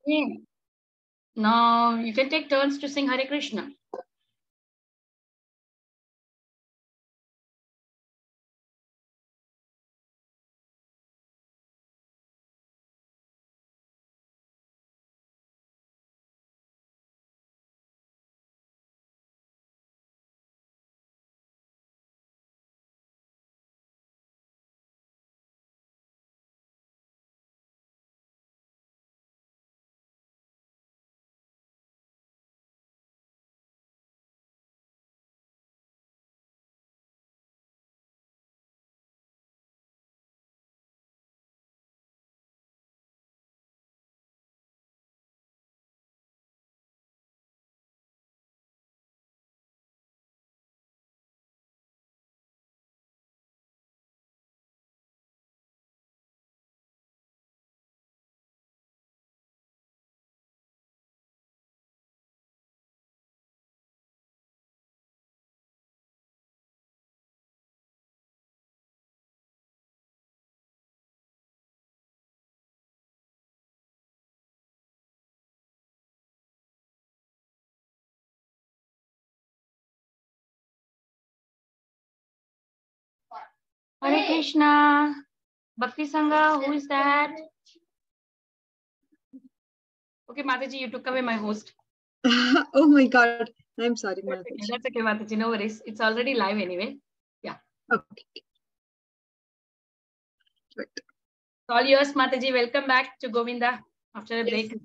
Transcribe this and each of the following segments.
Yeah. Now you can take turns to sing Hare Krishna. Hare Krishna. Bhakti Sangha, who is that? Okay, Mataji, you took away my host. Oh my God. I'm sorry, Mataji. That's okay, Mataji. No worries. It's already live anyway. Yeah. Okay. Right. It's all yours, Mataji. Welcome back to Govinda after a break.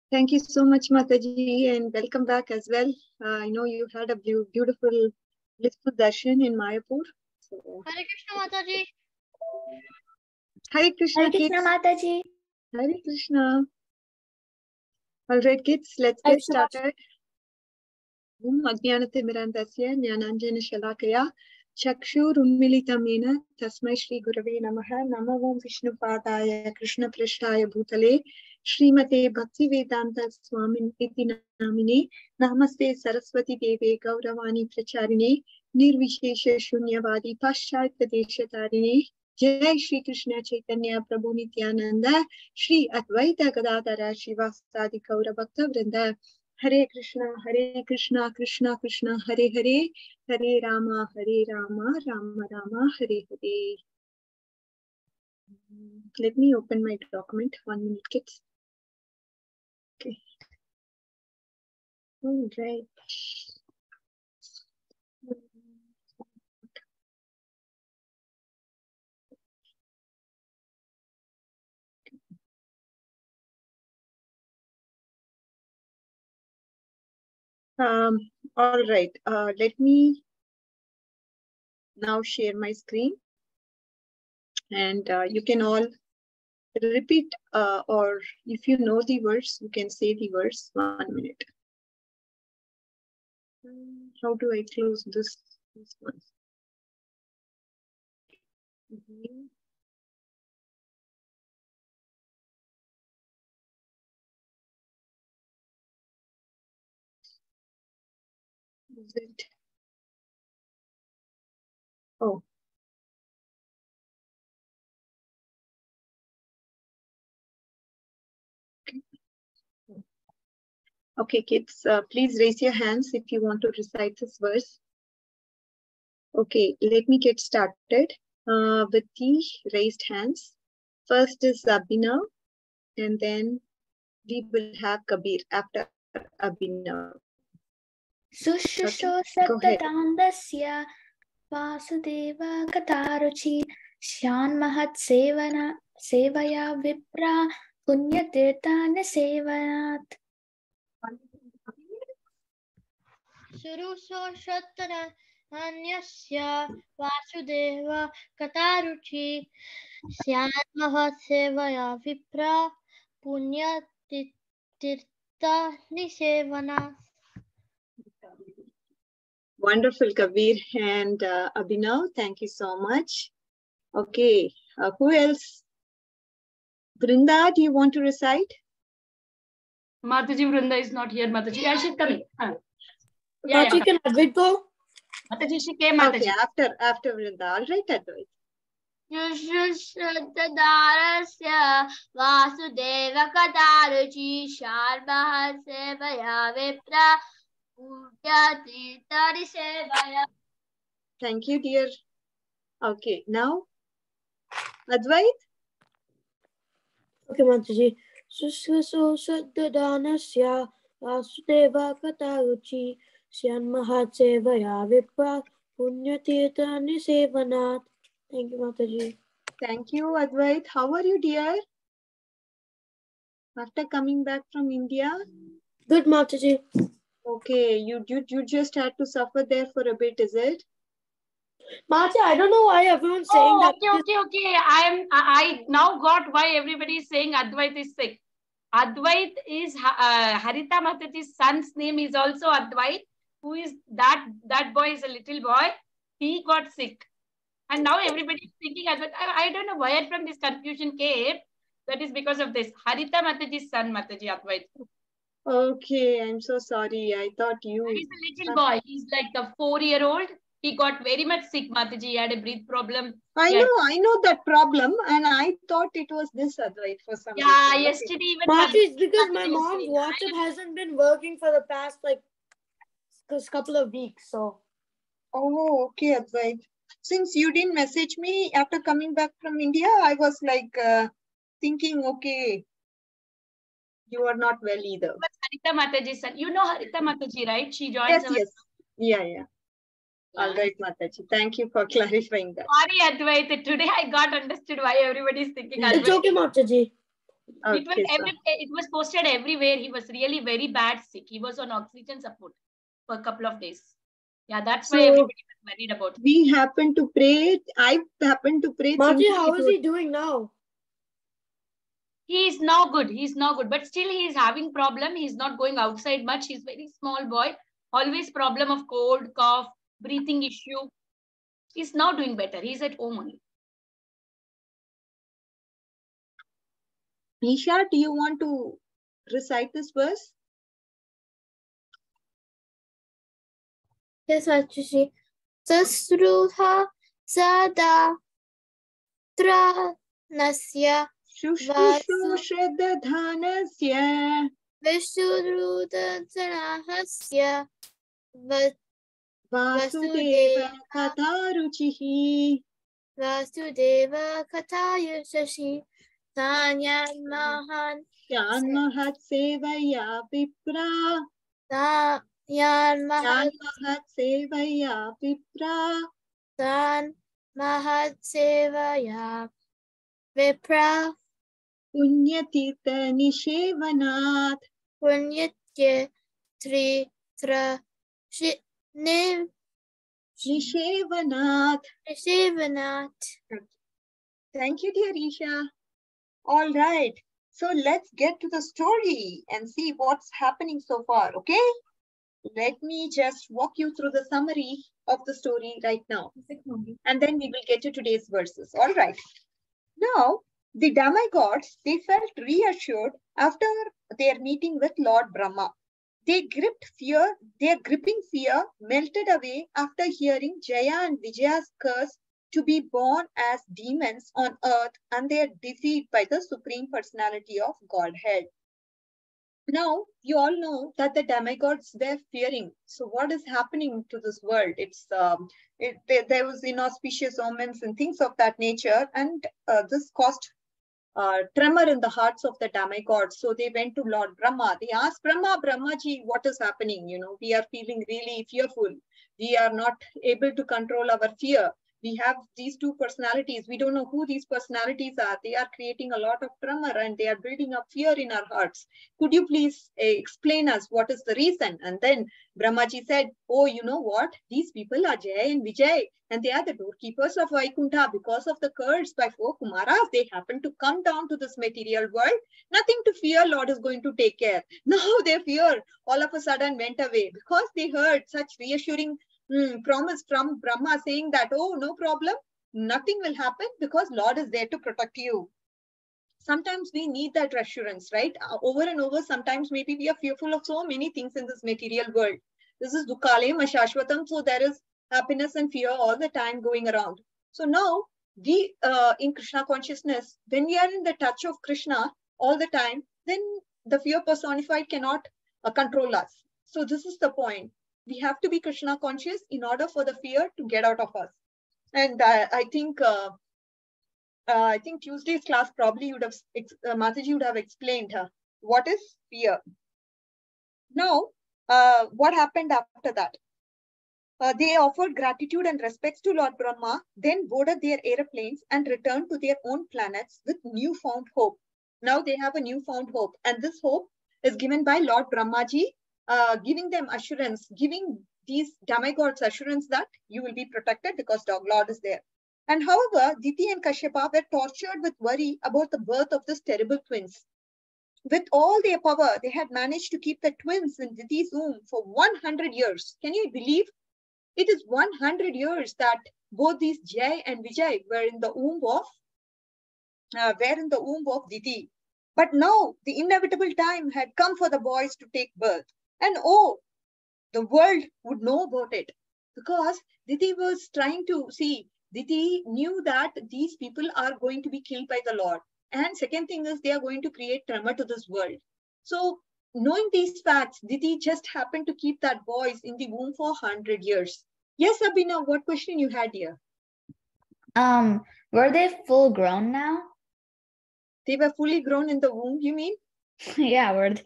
Thank you so much, Mataji, and welcome back as well. I know you had a beautiful, blissful darshan in Mayapur. So, Hare Krishna, Mataji. Hare Krishna, Hare Krishna, Mataji. Hare Krishna. All right, kids, let's get started. Om Ajnanate Mirandasya Jnananjana Shalakaya Chakshurummilitamena Tasmai Shri Gurave Namaha Namo Vishnu Padaya Krishna Prishtaya Bhutale Srimate Bhakti Vedanta Swamin Iti Namine Namaste Saraswati Deve Gauravani Pracharine Nirvishesha Shunyavadi Paschatya Deshatarine Jai Shri Krishna Chaitanya Prabhu Nityananda Shri Advaita Gadadhara Shivasadi Gaura Bhakta Vrinda Hare Krishna, Krishna Krishna, Hare Hare, Hare Rama, Rama Rama, Hare Hare. Let me open my document. 1 minute, kids. Okay. All right. All right. Let me now share my screen, and you can all repeat, or if you know the verse, you can say the verse. 1 minute. How do I close this one? Is it? Oh. Okay, kids, please raise your hands if you want to recite this verse. Okay, let me get started with the raised hands. First is Abhinav, and then we will have Kabir after Abhinav. Sushushoshrattatandasya Vasudeva Kataruchi Shyan Mahat Sevaya Vipra Punyatirtana Sevanat. Surushoshrattatandasya Vasudeva Kataruchi Shyan Mahat Sevaya Vipra Punyatirtana Sevanat. Wonderful, Kabir and Abhinav. Thank you so much. Okay, who else? Brinda, do you want to recite? Mataji, Brinda is not here. Mataji, yeah, she's coming. Mataji, can Advait go? Mataji, she came. Mataji. Okay, after Brinda. All right, Advait. शुश्रूषदारस्य Vasudev कदारुचि शार्मः सेवया विप्र पूज्यते तरिसेवया. Thank you, dear. Okay, now Advait. Okay, Mataji. Sushusudadanasya Vasudeva Kataruchi Syan Mahatsevaya Vipra Punyatirtha Nisevanat. Thank you, Mataji. Thank you, Advait. How are you, dear? After coming back from India? Good, Mataji. Okay, you just had to suffer there for a bit, is it? Mataji, I don't know why everyone's saying that. Okay. I now got why everybody is saying Advait is sick. Advait is Harita Mataji's son's name is also Advait. Who is that boy is a little boy. He got sick. And now everybody is thinking Advait. I don't know where from this confusion came. That is because of this. Harita Mataji's son, Mataji Advait. Okay, I'm so sorry. I thought you... He's a little boy. He's like a 4-year-old. He got very much sick, Mataji. He had a breath problem. I know that problem, and I thought it was this Advait for some reason. Yeah, yesterday even... Mataji, it's because my mom's WhatsApp hasn't been working for the past couple of weeks, so... Oh, okay, Advait. Since you didn't message me after coming back from India, I was like thinking, okay, you are not well either. But Harita Mataji's son. You know Harita Mataji, right? She joins Yes. Yeah. All right, Mataji. Thank you for clarifying that. Sorry, Advait. Today I got understood why everybody is thinking Advait. It's okay, Mataji. It was posted everywhere. He was really very bad sick. He was on oxygen support for a couple of days. Yeah, that's why everybody was worried about it. We happened to pray. I happened to pray. Mataji, how is he doing now? He is now good. He's now good. But still he is having problem. He's not going outside much. He's very small boy. Always problem of cold, cough, breathing issue. He's now doing better. He's at home only. Nisha, do you want to recite this verse? Yes, Mataji. Sasruha sada tranasya Shushrushadadhanasya Vishudrudanahasya Vasudeva Kataruchihi Vasudeva Katayashashi Tanyan Mahan Yanmahat Sevaya Vipra Yanmahat Sevaya Vipra Mahat Sevaya Vipra Punyatirtha Nishevanat Punyatya Tritra Nishevanat. Thank you, dear Isha. All right. So let's get to the story and see what's happening so far, okay? Let me just walk you through the summary of the story right now. And then we will get to today's verses. All right. Now, the demigods, they felt reassured after their meeting with Lord Brahma. Their gripping fear melted away after hearing Jaya and Vijaya's curse to be born as demons on earth and their defeat by the Supreme Personality of Godhead. Now, you all know that the demigods, they're fearing. So what is happening to this world? There was inauspicious omens and things of that nature, and this caused tremor in the hearts of the demigods. So they went to Lord Brahma. They asked Brahmaji, what is happening? We are feeling really fearful. We are not able to control our fear. We have these two personalities. We don't know who these personalities are. They are creating a lot of tremor and they are building up fear in our hearts. Could you please explain us what is the reason? And then Brahmaji said, oh, you know what? These people are Jaya and Vijay, and they are the doorkeepers of Vaikuntha. Because of the curse by 4 Kumaras, they happen to come down to this material world. Nothing to fear, Lord is going to take care. Now their fear all of a sudden went away because they heard such reassuring promise from Brahma saying that, oh, no problem, nothing will happen because Lord is there to protect you. Sometimes we need that assurance, right? Over and over, sometimes maybe we are fearful of so many things in this material world. This is Dukkale Mashashvatam, so there is happiness and fear all the time going around. So now we in Krishna consciousness, when we are in the touch of Krishna all the time, then the fear personified cannot control us. So this is the point. We have to be Krishna conscious in order for the fear to get out of us. And I think Tuesday's class probably would have Mataji would have explained what is fear. Now, what happened after that? They offered gratitude and respects to Lord Brahma, then boarded their aeroplanes and returned to their own planets with newfound hope. Now they have a newfound hope, and this hope is given by Lord Brahmaji, giving them assurance, giving these demigods assurance that you will be protected because Dog Lord is there. And however, Diti and Kashyapa were tortured with worry about the birth of these terrible twins. With all their power, they had managed to keep the twins in Diti's womb for 100 years. Can you believe? It is 100 years that both these Jai and Vijay were in the womb of Diti. But now the inevitable time had come for the boys to take birth. And oh, the world would know about it, because Diti was trying to see. Diti knew that these people are going to be killed by the Lord. And second thing is they are going to create tremor to this world. So knowing these facts, Diti just happened to keep that boys in the womb for 100 years. Yes, Abhinav, what question you had here? Were they full grown now? They were fully grown in the womb, you mean? Yeah, were they?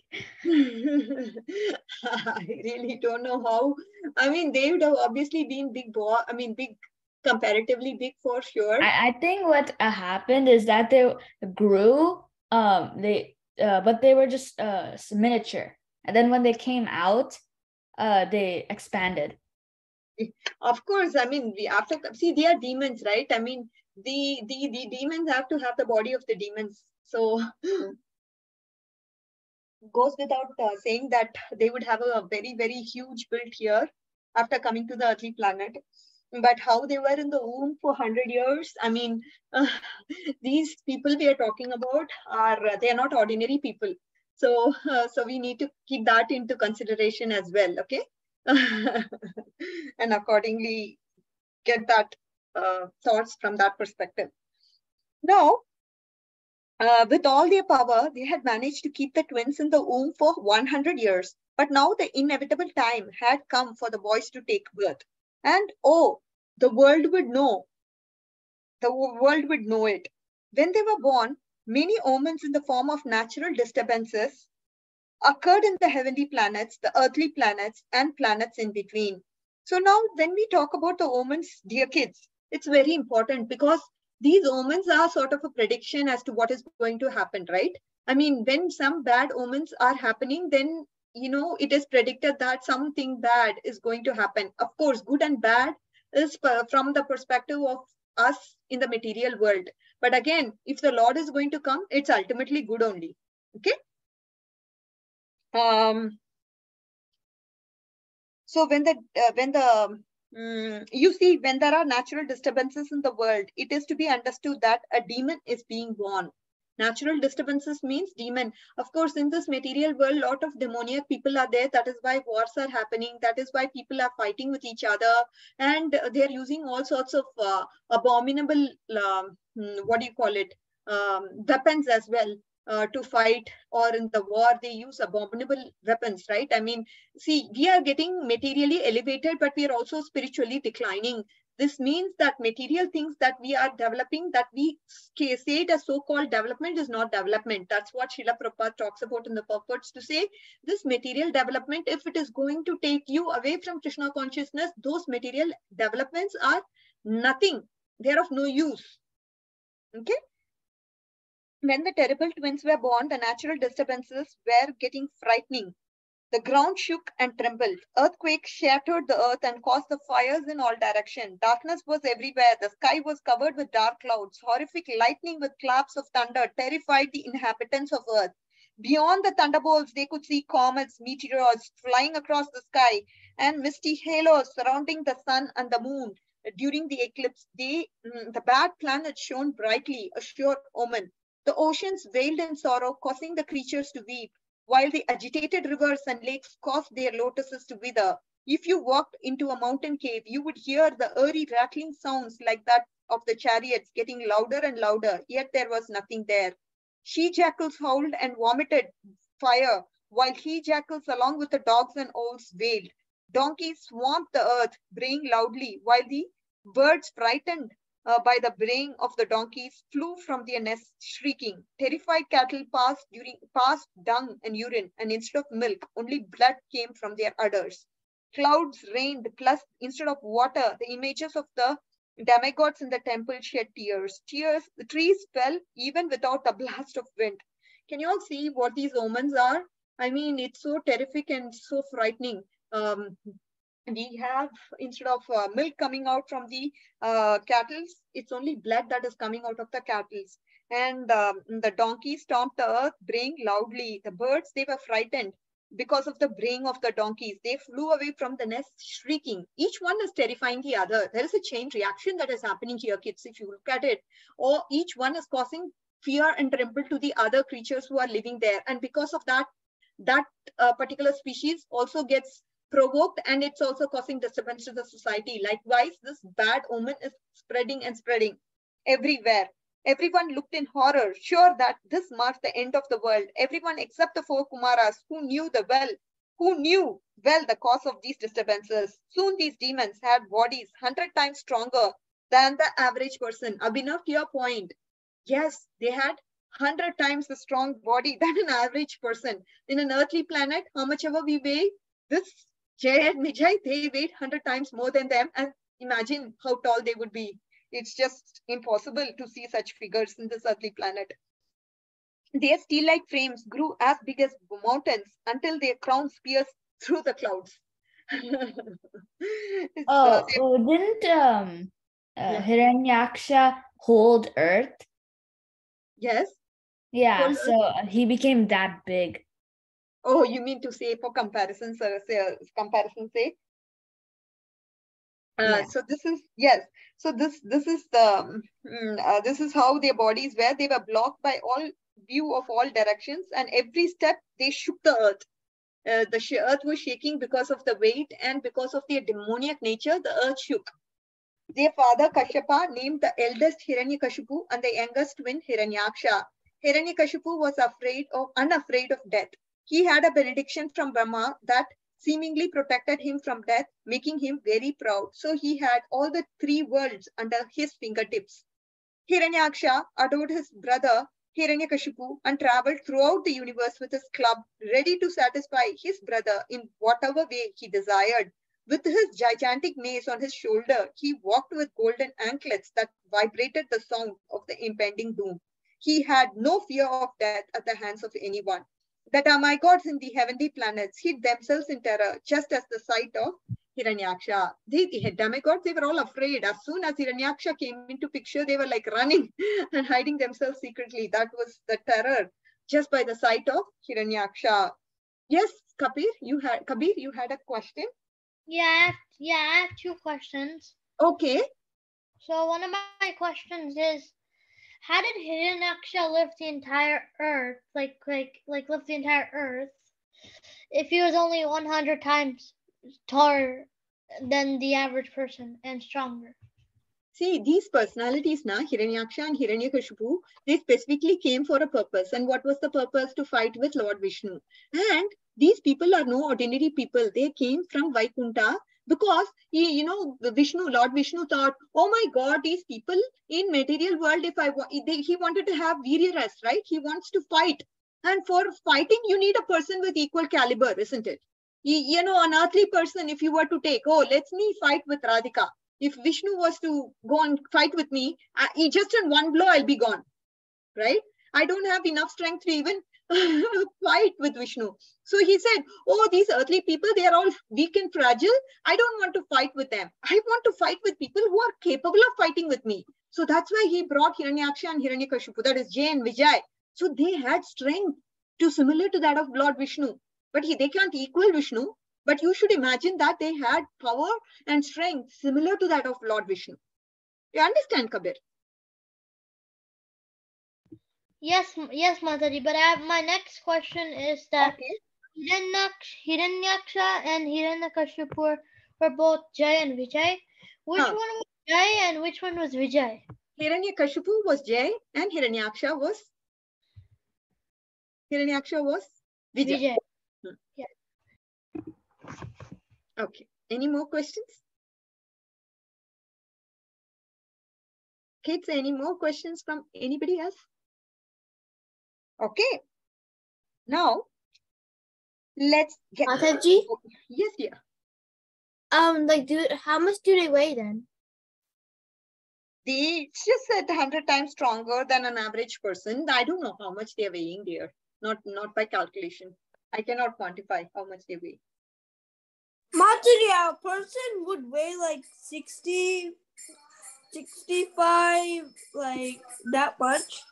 I really don't know how. I mean, they would have obviously been big, comparatively big for sure. I think what happened is that they grew, but they were just miniature. And then when they came out, they expanded. Of course, I mean, they are demons, right? I mean, the demons have to have the body of the demons. So goes without saying that they would have a very, very huge build here after coming to the earthly planet. But how they were in the womb for 100 years, I mean, these people we are talking about they are not ordinary people. So we need to keep that into consideration as well, okay? And accordingly get that thoughts from that perspective. Now, with all their power, they had managed to keep the twins in the womb for 100 years. But now the inevitable time had come for the boys to take birth. And oh, the world would know. The world would know it. When they were born, many omens in the form of natural disturbances occurred in the heavenly planets, the earthly planets, and planets in between. So now when we talk about the omens, dear kids, it's very important because these omens are sort of a prediction as to what is going to happen, right? I mean, when some bad omens are happening, then, you know, it is predicted that something bad is going to happen. Of course, good and bad is from the perspective of us in the material world. But again, if the Lord is going to come, it's ultimately good only. Okay. So when you see, when there are natural disturbances in the world, it is to be understood that a demon is being born. Natural disturbances means demon. Of course, in this material world, a lot of demoniac people are there. That is why wars are happening. That is why people are fighting with each other. And they're using all sorts of abominable, weapons as well. To fight, or in the war, they use abominable weapons, right? I mean, see, we are getting materially elevated, but we are also spiritually declining. This means that material things that we are developing, that we say it as so-called development, is not development. That's what Srila Prabhupada talks about in the purports, to say this material development, if it is going to take you away from Krishna consciousness, those material developments are nothing. They are of no use. Okay. When the terrible twins were born, the natural disturbances were getting frightening. The ground shook and trembled. Earthquakes shattered the earth and caused the fires in all directions. Darkness was everywhere. The sky was covered with dark clouds. Horrific lightning with claps of thunder terrified the inhabitants of earth. Beyond the thunderbolts, they could see comets, meteors flying across the sky, and misty halos surrounding the sun and the moon. During the eclipse, the bad planets shone brightly, a sure omen. The oceans wailed in sorrow, causing the creatures to weep, while the agitated rivers and lakes caused their lotuses to wither. If you walked into a mountain cave, you would hear the eerie rattling sounds like that of the chariots getting louder and louder, yet there was nothing there. She-jackals howled and vomited fire, while he-jackals along with the dogs and owls wailed. Donkeys swamped the earth, braying loudly, while the birds, frightened by the braying of the donkeys, flew from their nests shrieking. Terrified cattle passed dung and urine, and instead of milk, only blood came from their udders. Clouds rained, plus instead of water, the images of the demigods in the temple shed tears. The trees fell even without a blast of wind. Can you all see what these omens are? I mean, it's so terrific and so frightening. We have, instead of milk coming out from the cattle, it's only blood that is coming out of the cattle. And the donkeys stomped the earth, braying loudly. The birds, they were frightened because of the braying of the donkeys. They flew away from the nest shrieking. Each one is terrifying the other. There is a chain reaction that is happening here, kids, if you look at it. Or each one is causing fear and tremble to the other creatures who are living there. And because of that, that particular species also gets provoked, and it's also causing disturbance to the society. Likewise, this bad omen is spreading and spreading everywhere. Everyone looked in horror, sure that this marks the end of the world. Everyone except the four Kumaras who knew well the cause of these disturbances. Soon these demons had bodies 100 times stronger than the average person. Abhinav, to your point, yes, they had 100 times the strong body than an average person. In an earthly planet, how much ever we weigh, this Jay and Vijay, they weighed 100 times more than them, and imagine how tall they would be. It's just impossible to see such figures in this earthly planet. Their steel-like frames grew as big as mountains until their crowns pierced through the clouds. Didn't Hiranyaksha hold Earth? Yes. Yeah, Hold so he became that big. Oh, you mean to say for comparison's sake? Yeah. So this is, yes. So this is the this is how their bodies were. They were blocked by all view of all directions, and every step they shook the earth. The earth was shaking because of the weight, and because of their demoniac nature, the earth shook. Their father Kashyapa named the eldest Hiranyakashipu and the youngest twin Hiranyaksha. Hiranyakashipu was unafraid of death. He had a benediction from Brahma that seemingly protected him from death, making him very proud. So he had all the three worlds under his fingertips. Hiranyaksha adored his brother Hiranyakashipu and traveled throughout the universe with his club, ready to satisfy his brother in whatever way he desired. With his gigantic mace on his shoulder, he walked with golden anklets that vibrated the sound of the impending doom. He had no fear of death at the hands of anyone. The demigods in the heavenly planets hid themselves in terror just as the sight of Hiranyaksha. The demigods, they were all afraid. As soon as Hiranyaksha came into picture, they were like running and hiding themselves secretly. That was the terror just by the sight of Hiranyaksha. Yes, Kabir, you had a question? Yeah, I have two questions. Okay. So one of my questions is, how did Hiranyaksha lift the entire earth, like lift the entire earth, if he was only 100 times taller than the average person and stronger? See, these personalities, Hiranyaksha and Hiranyakashipu, they specifically came for a purpose. And what was the purpose? To fight with Lord Vishnu. And these people are no ordinary people. They came from Vaikunta because Lord Vishnu thought, oh my God, these people in material world, he wanted to have Virya rest, right? He wants to fight. And for fighting, you need a person with equal caliber, isn't it? An earthly person, if you were to take, let me fight with Radhika. If Vishnu was to go and fight with me, just in one blow, I'll be gone, right? I don't have enough strength to even fight with Vishnu. So he said, these earthly people, they are all weak and fragile. I don't want to fight with them. I want to fight with people who are capable of fighting with me. So that's why he brought Hiranyaksha and Hiranyakashipu, that is Jay and Vijay. So they had strength similar to that of Lord Vishnu. But they can't equal Vishnu. But you should imagine that they had power and strength similar to that of Lord Vishnu. You understand, Kabir? Yes, Mataji. But my next question is that Hiranyaksha and Hiranyakashipu were both Jay and Vijay. Which one was Jai, and which one was Vijay? Hiranyakashipu was Jai and Hiranyaksha was Vijay. Vijay. Okay. Any more questions? Kids, any more questions from anybody else? Okay. Now, let's get... Mataji? Yes, dear. How much do they weigh then? It's just said 100 times stronger than an average person. I don't know how much they're weighing there. Not by calculation. I cannot quantify how much they weigh. Mataji, a person would weigh like 60, 65, like that much.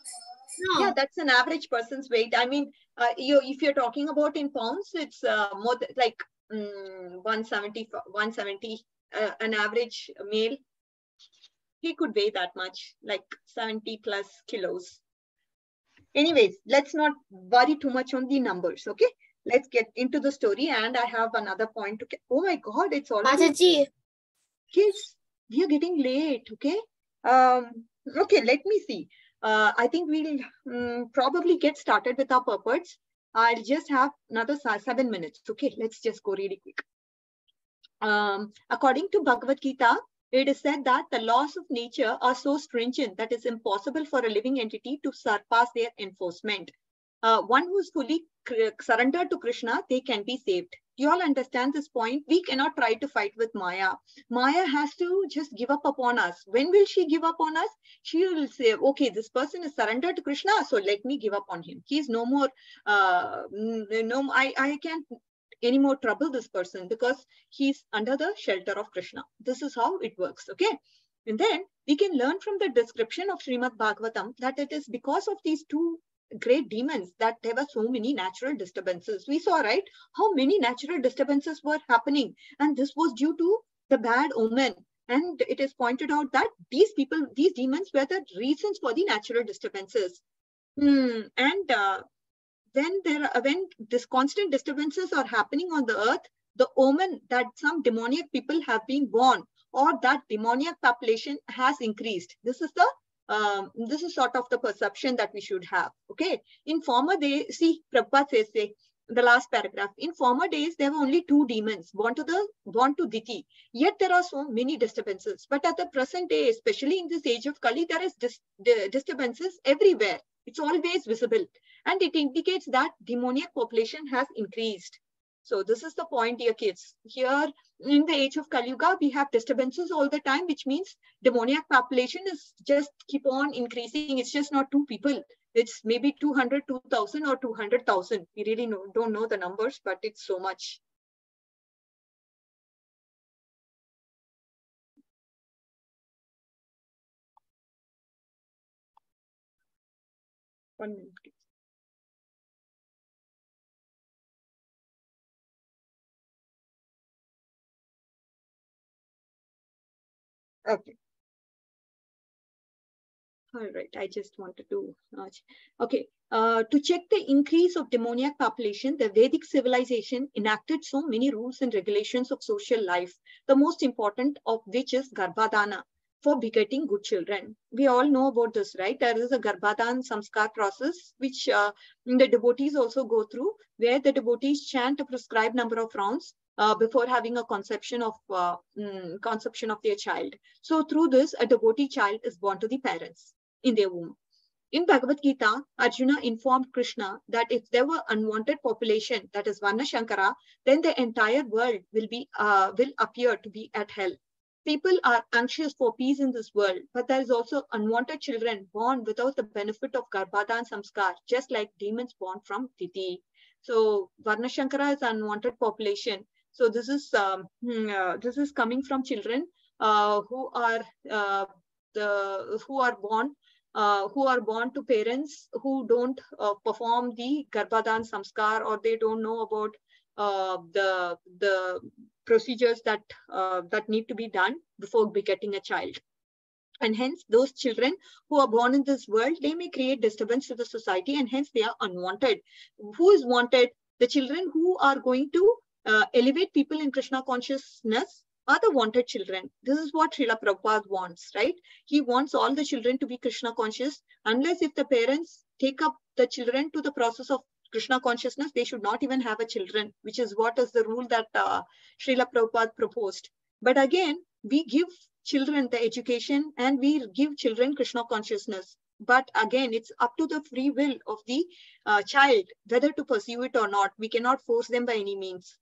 No. Yeah, that's an average person's weight. I mean, if you're talking about in pounds, it's more like 170. An average male, he could weigh that much, like 70 plus kilos. Anyways, let's not worry too much on the numbers, okay? Let's get into the story, and I have another point to... Oh my God, it's already... Mataji. Kids, we are getting late, okay? Okay, let me see. I think we'll probably get started with our purports. I'll just have another 7 minutes, okay? Let's just go really quick. According to Bhagavad Gita, it is said that the laws of nature are so stringent that it's impossible for a living entity to surpass their enforcement. One who's fully surrendered to Krishna, they can be saved. You all understand this point? We cannot try to fight with Maya. Maya has to just give up upon us. When will she give up on us? She will say, okay, this person is surrendered to Krishna, so let me give up on him. He's no more, I can't anymore trouble this person because he's under the shelter of Krishna. This is how it works, okay? And then we can learn from the description of Srimad Bhagavatam that it is because of these two great demons that there were so many natural disturbances. We saw, right, how many natural disturbances were happening, and this was due to the bad omen. And it is pointed out that these demons were the reasons for the natural disturbances. When this constant disturbances are happening on the earth, the omen that some demoniac people have been born, or that demoniac population has increased. This is sort of the perception that we should have. Okay. In former days, see, Prabhupada says, the last paragraph, in former days, there were only two demons born to Diti. Yet there are so many disturbances. But at the present day, especially in this age of Kali, there is disturbances everywhere. It's always visible. And it indicates that demoniac population has increased. So this is the point, dear kids. Here in the age of Kali Yuga, we have disturbances all the time, which means demoniac population is just keep on increasing. It's just not two people. It's maybe 200, 2,000 or 200,000. We really don't know the numbers, but it's so much. One minute, please. Okay. All right, I just wanted to, okay. To check the increase of demoniac population, the Vedic civilization enacted so many rules and regulations of social life, the most important of which is Garbhadana, for begetting good children. We all know about this, right? There is a Garbhadan Samskar process, which the devotees also go through, where the devotees chant a prescribed number of rounds before having a conception of their child. So through this, a devotee child is born to the parents in their womb. In Bhagavad Gita, Arjuna informed Krishna that if there were unwanted population, that is Varna Shankara, then the entire world will appear to be at hell. People are anxious for peace in this world, but there is also unwanted children born without the benefit of Garbhadan Samskar, just like demons born from Diti. So Varna Shankara is unwanted population. So this is coming from children who are born to parents who don't perform the Garbhadan Samskar, or they don't know about the procedures that need to be done before begetting a child. And hence those children who are born in this world, they may create disturbance to the society, and hence they are unwanted. Who is wanted? The children who are going to elevate people in Krishna consciousness, are the wanted children. This is what Srila Prabhupada wants, right? He wants all the children to be Krishna conscious. Unless if the parents take up the children to the process of Krishna consciousness, they should not even have a children, which is what is the rule that Srila Prabhupada proposed. But again, we give children the education and we give children Krishna consciousness. But again, it's up to the free will of the child, whether to pursue it or not. We cannot force them by any means.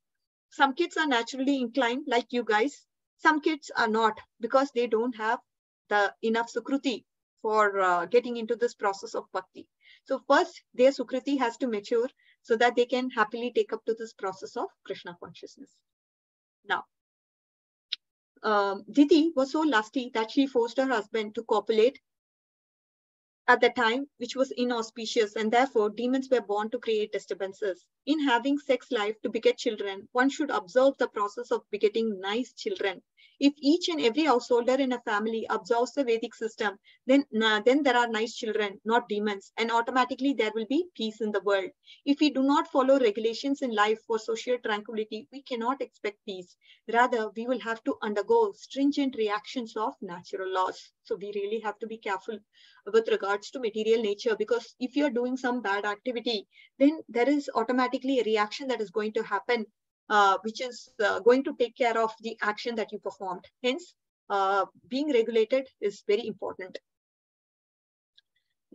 Some kids are naturally inclined, like you guys. Some kids are not, because they don't have the enough sukruti for getting into this process of bhakti. So first, their sukruti has to mature so that they can happily take up to this process of Krishna consciousness. Now, Diti was so lusty that she forced her husband to copulate at the time, which was inauspicious, and therefore demons were born to create disturbances. In having sex life to beget children, one should observe the process of begetting nice children. If each and every householder in a family observes the Vedic system, then there are nice children, not demons, and automatically there will be peace in the world. If we do not follow regulations in life for social tranquility, we cannot expect peace. Rather, we will have to undergo stringent reactions of natural laws. So we really have to be careful with regards to material nature, because if you're doing some bad activity, then there is automatically a reaction that is going to happen, which is going to take care of the action that you performed. Hence, being regulated is very important.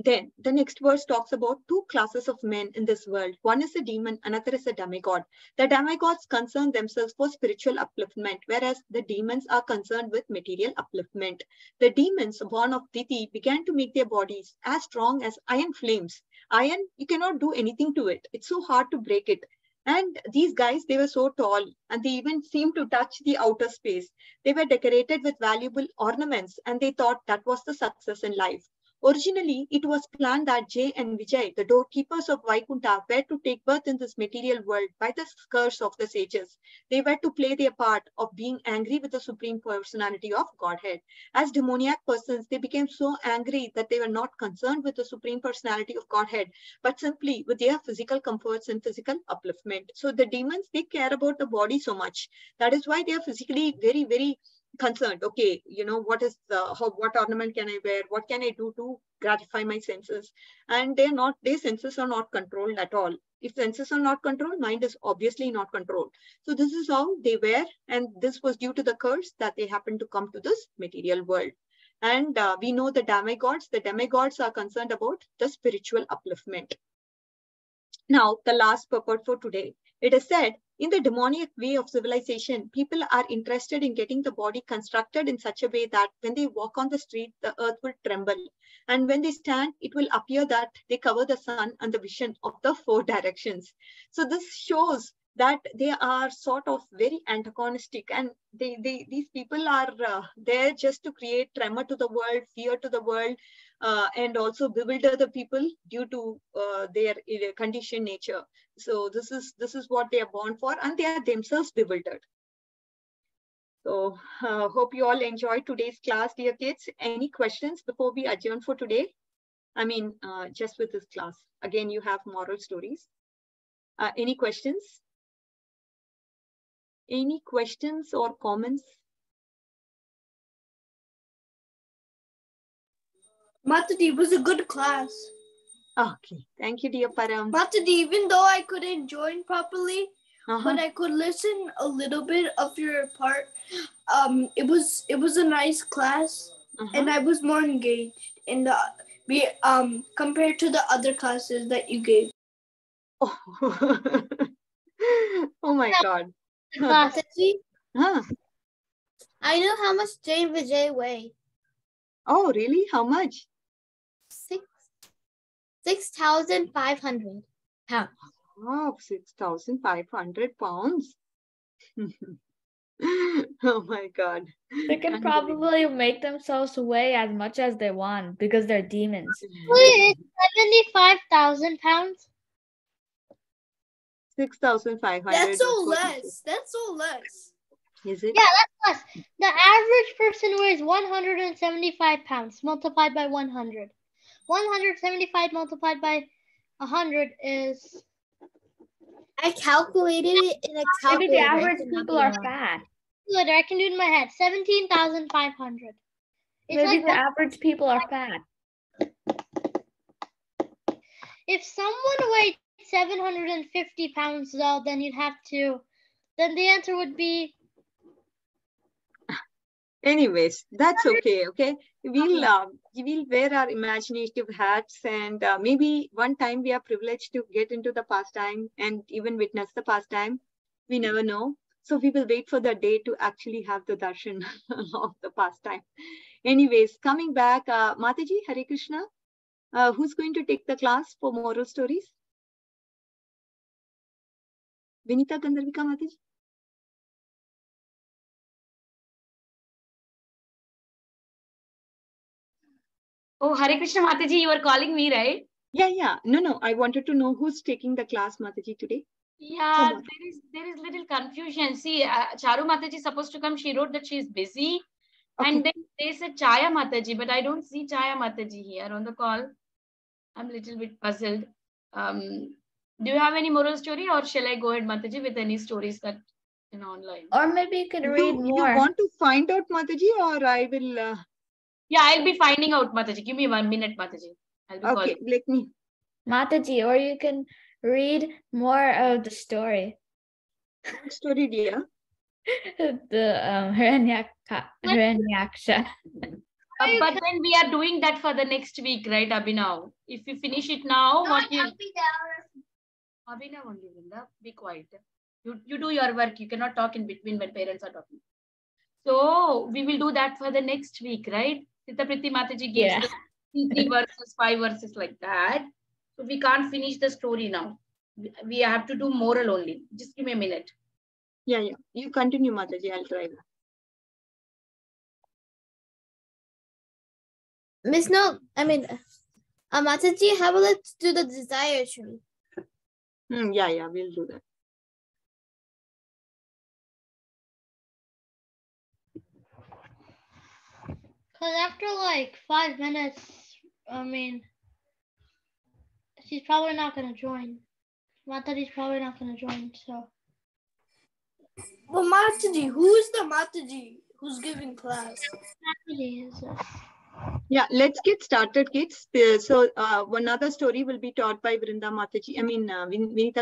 Then the next verse talks about two classes of men in this world. One is a demon, another is a demigod. The demigods concern themselves for spiritual upliftment, whereas the demons are concerned with material upliftment. The demons born of Diti began to make their bodies as strong as iron flames. Iron, you cannot do anything to it. It's so hard to break it. And these guys, they were so tall, and they even seemed to touch the outer space. They were decorated with valuable ornaments, and they thought that was the success in life. Originally, it was planned that Jay and Vijay, the doorkeepers of Vaikunta, were to take birth in this material world by the curse of the sages. They were to play their part of being angry with the Supreme Personality of Godhead. As demoniac persons, they became so angry that they were not concerned with the Supreme Personality of Godhead, but simply with their physical comforts and physical upliftment. So the demons, they care about the body so much. That is why they are physically very, very concerned. Okay, you know, what is what ornament can I wear? What can I do to gratify my senses? And their senses are not controlled at all. If senses are not controlled, mind is obviously not controlled. So this is how they were, and this was due to the curse that they happened to come to this material world. And we know the demigods are concerned about the spiritual upliftment. Now, the last purport for today. It is said, in the demoniac way of civilization, people are interested in getting the body constructed in such a way that when they walk on the street, the earth will tremble. And when they stand, it will appear that they cover the sun and the vision of the four directions. So this shows that they are sort of very antagonistic, and these people are there just to create tremor to the world, fear to the world, and also bewilder the people due to their conditioned nature. So this is what they are born for, and they are themselves bewildered. So hope you all enjoyed today's class, dear kids. Any questions before we adjourn for today? I mean, just with this class. Again, you have moral stories. Any questions? Any questions or comments? Mataji, it was a good class. Okay, thank you, dear Param. Mataji, even though I couldn't join properly, but I could listen a little bit of your part. It was a nice class, and I was more engaged in the compared to the other classes that you gave. Oh, oh my God. Mataji, Huh. I know how much Jay and Vijay weigh. Oh, really? How much? 6,500 pounds. Oh, 6,500 pounds. Oh my God. They can probably make themselves weigh as much as they want because they're demons. Wait, it's 75,000 pounds. 6,500. That's so less. That's so less. Is it? Yeah, that's less. The average person weighs 175 pounds multiplied by 100. 175 multiplied by 100 is... I calculated it in a Maybe calculator. the average people are fat. Good, I can do it in my head. 17,500. Maybe the average people are fat. If someone weighed 750 pounds, though, then you'd have to. Then the answer would be. Anyways, that's okay. Okay, we'll wear our imaginative hats, and maybe one time we are privileged to get into the pastime and even witness the pastime. We never know. So we will wait for the day to actually have the darshan of the pastime. Anyways, coming back, Mataji, Hare Krishna, who's going to take the class for moral stories? Vinitha Gandarvika, Mataji. Oh, Hare Krishna Mataji, you are calling me, right? Yeah. No. I wanted to know who's taking the class, Mataji, today. Yeah, there is little confusion. See, Charu Mataji is supposed to come. She wrote that she is busy. Okay. And then they said Chaya Mataji, but I don't see Chaya Mataji here on the call. I'm a little bit puzzled. Do you have any moral story, or shall I go ahead, Mataji, with any stories that in online? Or maybe you could read more. You want to find out, Mataji, or I will... Yeah, I'll be finding out, Mataji. Give me 1 minute, Mataji. I'll be calling. Let me... Mataji, or you can read more of the story. What story, dear? The Hiranyaksha. But then we are doing that for the next week, right, Abhinav? If you finish it now, what you... Abhinav only, Vrinda. Be quiet. You do your work. You cannot talk in between when parents are talking. So we will do that for the next week, right? Sita Priti Mataji gives us 3 verses, 5 verses like that. So we can't finish the story now. We have to do moral only. Just give me a minute. Yeah. You continue, Mataji. I'll try. Mataji, how about let's do the desire tree? Yeah, we'll do that. Because after like 5 minutes, she's probably not going to join. Mataji's probably not going to join, so. Well, Mataji, who is the Mataji who's giving class? Mataji is it. Yeah, let's get started, kids. So one other story will be taught by Vinitha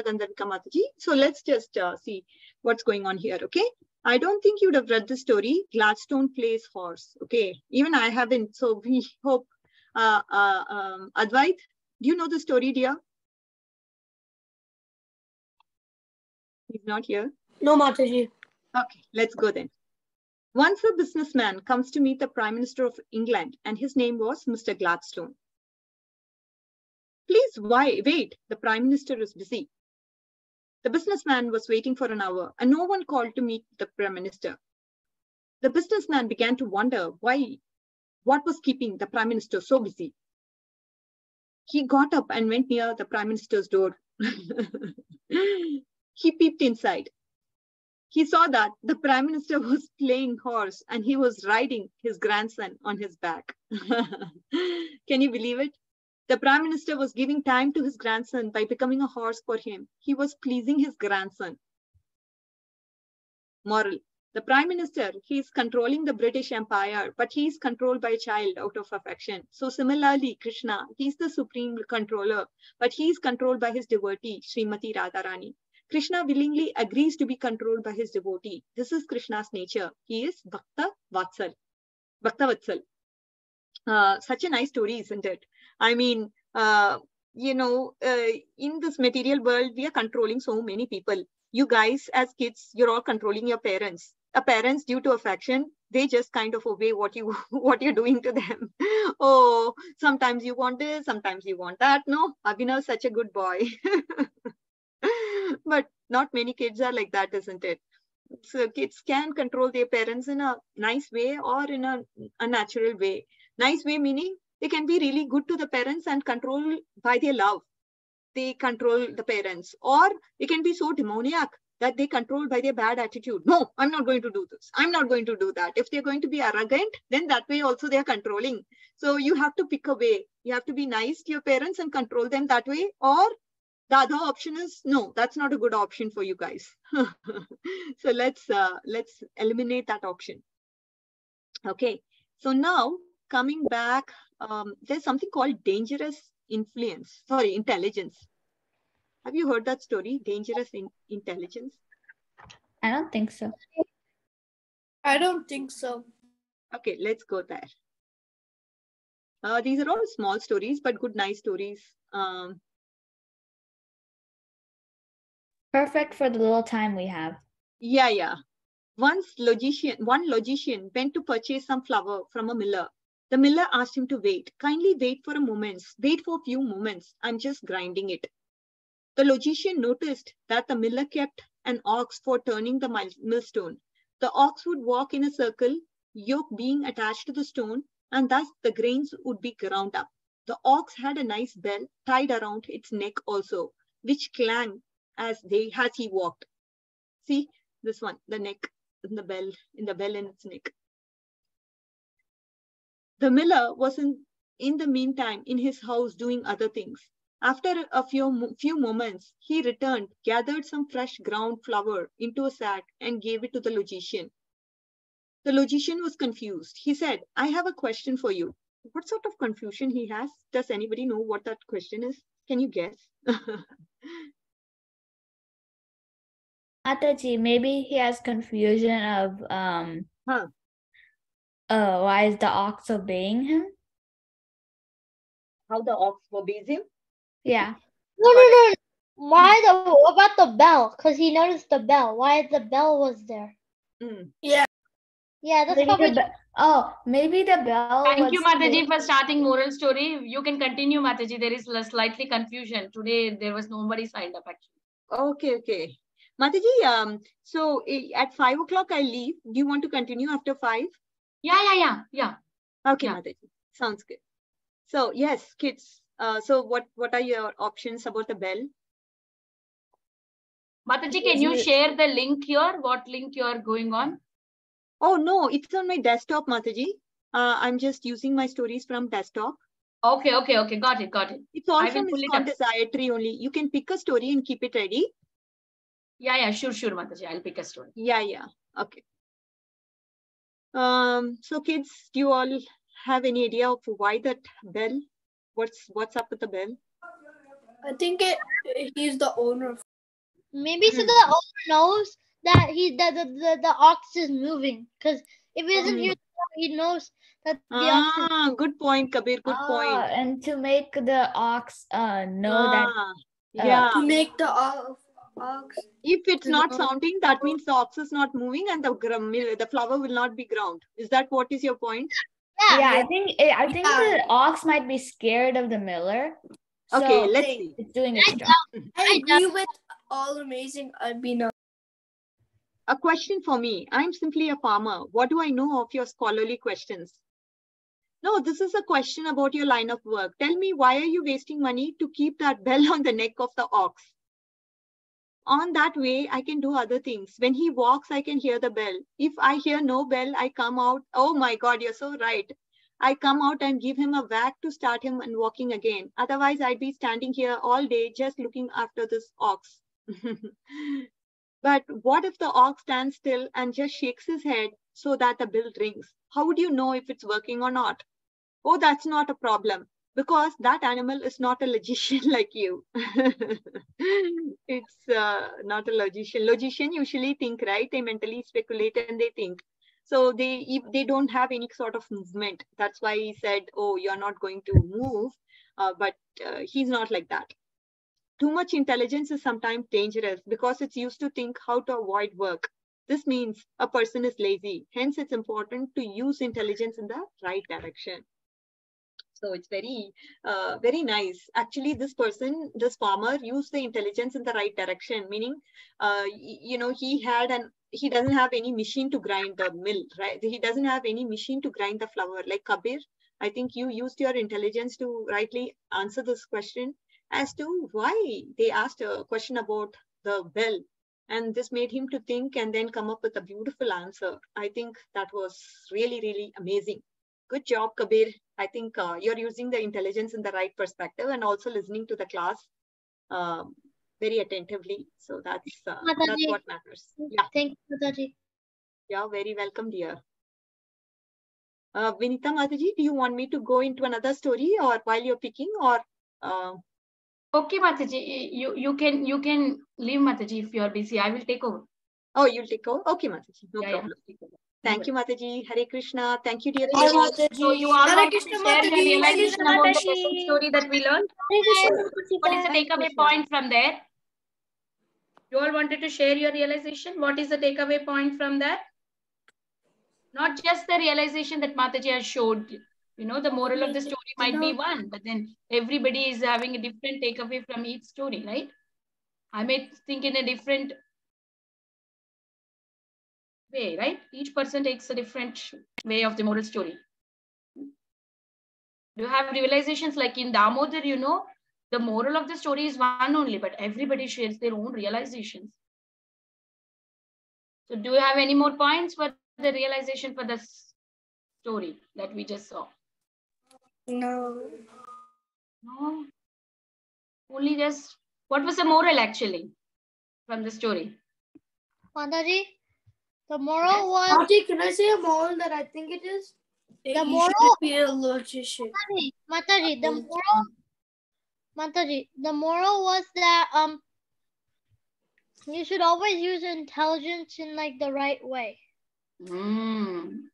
Gandarvika Mataji. So let's just see what's going on here, okay? I don't think you'd have read the story, Gladstone Plays Horse, okay? Even I haven't, so we hope. Advait, do you know the story, dear? He's not here. No, Mataji. Okay, let's go then. Once a businessman comes to meet the Prime Minister of England, and his name was Mr. Gladstone. Please wait, the Prime Minister is busy. The businessman was waiting for an hour, and no one called to meet the Prime Minister. The businessman began to wonder what was keeping the Prime Minister so busy. He got up and went near the Prime Minister's door. He peeped inside. He saw that the Prime Minister was playing horse and he was riding his grandson on his back. Can you believe it? The Prime Minister was giving time to his grandson by becoming a horse for him. He was pleasing his grandson. Moral. The Prime Minister, he is controlling the British Empire, but he is controlled by a child out of affection. So similarly, Krishna, he is the supreme controller, but he is controlled by his devotee, Srimati Radharani. Krishna willingly agrees to be controlled by his devotee. This is Krishna's nature. He is Bhakta Vatsal. Such a nice story, isn't it? I mean, in this material world, we are controlling so many people. You guys, as kids, you're all controlling your parents. Parents, due to affection, they just kind of obey what you're doing to them. Oh, sometimes you want this, sometimes you want that. No, Abhinav is such a good boy. But not many kids are like that, isn't it? So kids can control their parents in a nice way or in a unnatural way. Nice way meaning they can be really good to the parents and control by their love. They control the parents, or they can be so demoniac that they control by their bad attitude. No, I'm not going to do this. I'm not going to do that. If they're going to be arrogant, then that way also they're controlling. So you have to pick a way. You have to be nice to your parents and control them that way, or The other option is, no, that's not a good option for you guys. So let's eliminate that option. Okay, so now coming back, there's something called dangerous intelligence. Have you heard that story, dangerous intelligence? I don't think so. I don't think so. Okay, let's go there. These are all small stories, but good, nice stories. Perfect for the little time we have. Yeah. One logician went to purchase some flour from a miller. The miller asked him to wait. Kindly wait for a moment. Wait for a few moments. I'm just grinding it. The logician noticed that the miller kept an ox for turning the millstone. The ox would walk in a circle, yoke being attached to the stone, and thus the grains would be ground up. The ox had a nice bell tied around its neck also, which clanged as he walked. See this one, the neck, in the bell in its neck. The miller was in the meantime in his house doing other things. After a few moments, he returned, gathered some fresh ground flour into a sack and gave it to the logician. The logician was confused. He said, I have a question for you. What sort of confusion he has? Does anybody know what that question is? Can you guess? Mataji, maybe he has confusion of why is the ox obeying him? How the ox obeys him? Yeah. No. What about the bell? Because he noticed the bell. Why the bell was there? Yeah. Yeah, that's Maybe probably. maybe the bell. Thank you, Mataji, for starting moral story. You can continue, Mataji. There is slightly confusion. Today, there was nobody signed up, actually. Okay. Mataji, so at 5 o'clock I leave. Do you want to continue after 5? Yeah. Okay, Yeah. Mataji. Sounds good. So yes, kids. So what are your options about the bell? Mataji, can you share the link here? What link you are going on? Oh no, it's on my desktop, Mataji. I'm just using my stories from desktop. Okay. Got it. It's all from ISKCON Desire only. You can pick a story and keep it ready. Yeah, sure, Mataji. I'll pick a story. Yeah. Okay. So kids, do you all have any idea of why that bell? What's up with the bell? I think he's the owner. Maybe so the owner knows that the ox is moving. Because if he doesn't hear the bell, he knows that the ox is. Good point, Kabir. Good point. And to make the ox know that. To make the ox. If it's not sounding, that means the ox is not moving and the flour will not be ground. Is that what is your point? Yeah. I think the ox might be scared of the miller. So okay, let's see. It's doing its job. I agree with all amazing Albina. A question for me. I'm simply a farmer. What do I know of your scholarly questions? No, this is a question about your line of work. Tell me, why are you wasting money to keep that bell on the neck of the ox? On that way, I can do other things. When he walks, I can hear the bell. If I hear no bell, I come out. Oh my God, you're so right. I come out and give him a whack to start him and walking again. Otherwise, I'd be standing here all day just looking after this ox. But what if the ox stands still and just shakes his head so that the bell rings? How would you know if it's working or not? Oh, that's not a problem, because that animal is not a logician like you. It's not a logician. Logician usually think, right? They mentally speculate and they think. So they don't have any sort of movement. That's why he said, oh, you're not going to move. But he's not like that. Too much intelligence is sometimes dangerous because it's used to think how to avoid work. This means a person is lazy. Hence, it's important to use intelligence in the right direction. So it's very nice. Actually, this farmer used the intelligence in the right direction, meaning, he doesn't have any machine to grind the mill, right? He doesn't have any machine to grind the flour. Like Kabir, I think you used your intelligence to rightly answer this question as to why they asked a question about the bell. And this made him to think and then come up with a beautiful answer. I think that was really, really amazing. Good job, Kabir. I think you're using the intelligence in the right perspective and also listening to the class. very attentively. So that's Mataji. what matters. Yeah. Thank you, Mataji. You're very welcome, dear. Vinitha Mataji, do you want me to go into another story or while you're picking or? Okay, Mataji, you can leave, Mataji, if you are busy. I will take over. Oh, you'll take over? Okay, Mataji, no Yeah, problem. yeah. Thank you, Mataji. Hare Krishna. Thank you, dear. Hare Prabhu. Krishna. So you all want to share your realization about the lesson story that we learned? What is the takeaway point from there? You all wanted to share your realization. What is the takeaway point from that? Not just the realization that Mataji has showed. You know, the moral of the story might be one, but then everybody is having a different takeaway from each story, right? I may think in a different way, right? Each person takes a different way of the moral story. Do you have realizations like in Damodar, you know, the moral of the story is one only, but everybody shares their own realizations. So do you have any more points for the realization for the story that we just saw? No. No. Only just, what was the moral actually from the story? Mataji, the moral was... Mataji, can I say a moral that I think it is? The You moral... shouldn't be a logician. Mataji, the moral... Mataji, the moral was that you should always use intelligence in like the right way.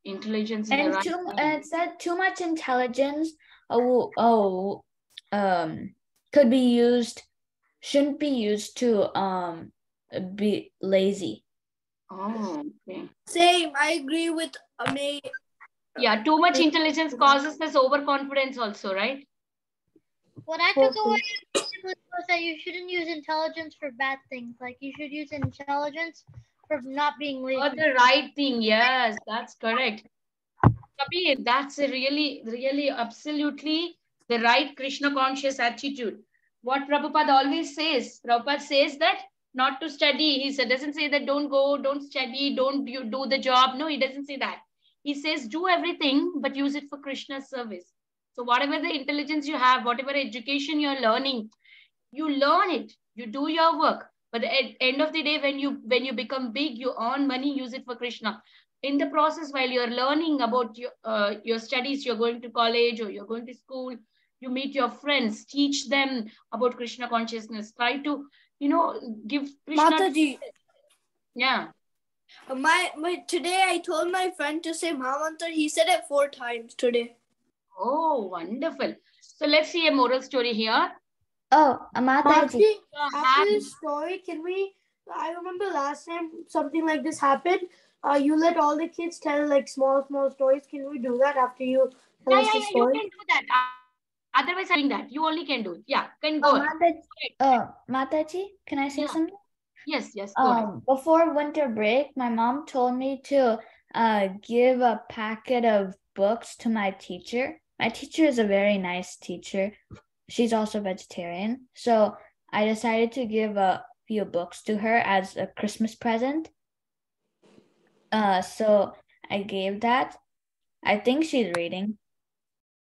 Intelligence in And the right way. it said too much intelligence could be used, shouldn't be used to be lazy. Oh, okay. Same, I agree with Amay. Yeah, too much intelligence causes this overconfidence also, right? What I took away was that you shouldn't use intelligence for bad things. Like you should use intelligence for not being lazy. For the right thing, yes, that's correct. Kabir, that's a really, absolutely the right Krishna conscious attitude. What Prabhupada always says, Prabhupada says that not to study. He doesn't say that don't go, don't study, don't you do the job. No, he doesn't say that. He says do everything, but use it for Krishna's service. So whatever the intelligence you have, whatever education you're learning, you learn it, you do your work. But at the end of the day, when you become big, you earn money, use it for Krishna. In the process, while you're learning about your studies, you're going to college or you're going to school, you meet your friends, teach them about Krishna consciousness. Try to, give Krishna. Mataji. Yeah. Today I told my friend to say Mahamantra. He said it 4 times today. Oh, wonderful. So let's see a moral story here. Oh, Mataji. After this story, I remember last time something like this happened. You let all the kids tell like small stories. Can we do that after you tell us the story? You can do that. Otherwise, I'm doing that. You only can do it. Yeah, can go. Mataji, can I say something? Yes, go ahead. Before winter break, my mom told me to give a packet of books to my teacher. My teacher is a very nice teacher. She's also vegetarian. So I decided to give a few books to her as a Christmas present. So I gave that. I think she's reading.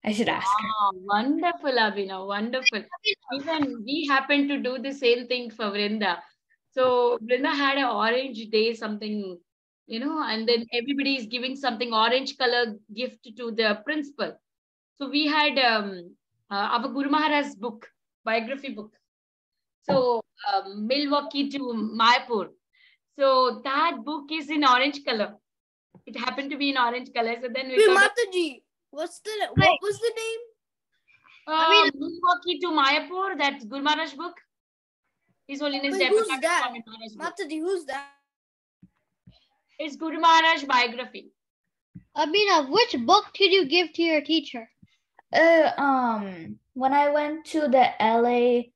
I should ask her. Wonderful, Abhinav. Wonderful. Even we happened to do the same thing for Vrinda. So Vrinda had an orange day, something, and then everybody is giving something orange color gift to the principal. So we had our Guru Maharaj's book, biography book. So Milwaukee to Mayapur. So that book is in orange color. It happened to be in orange color. So then we Mataji, what was the name? Milwaukee to Mayapur, that's Guru Maharaj book. His Holiness Who's that? Mataji, who's that? It's Guru Maharaj biography. Abhinav, which book did you give to your teacher? When I went to the LA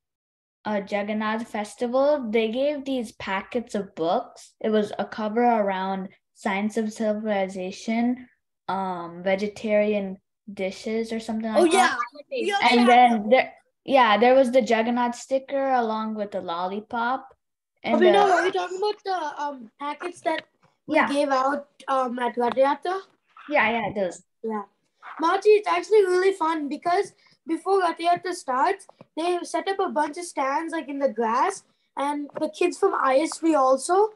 Jagannath festival, they gave these packets of books. It was a cover around science of civilization, vegetarian dishes or something like that. And then there was the Jagannath sticker along with the lollipop. And are you talking about the packets that we gave out at Radhika? Yeah, it does. Yeah. Mataji, it's actually really fun because before Rath Yatra starts, they set up a bunch of stands like in the grass, and the kids from ISV also,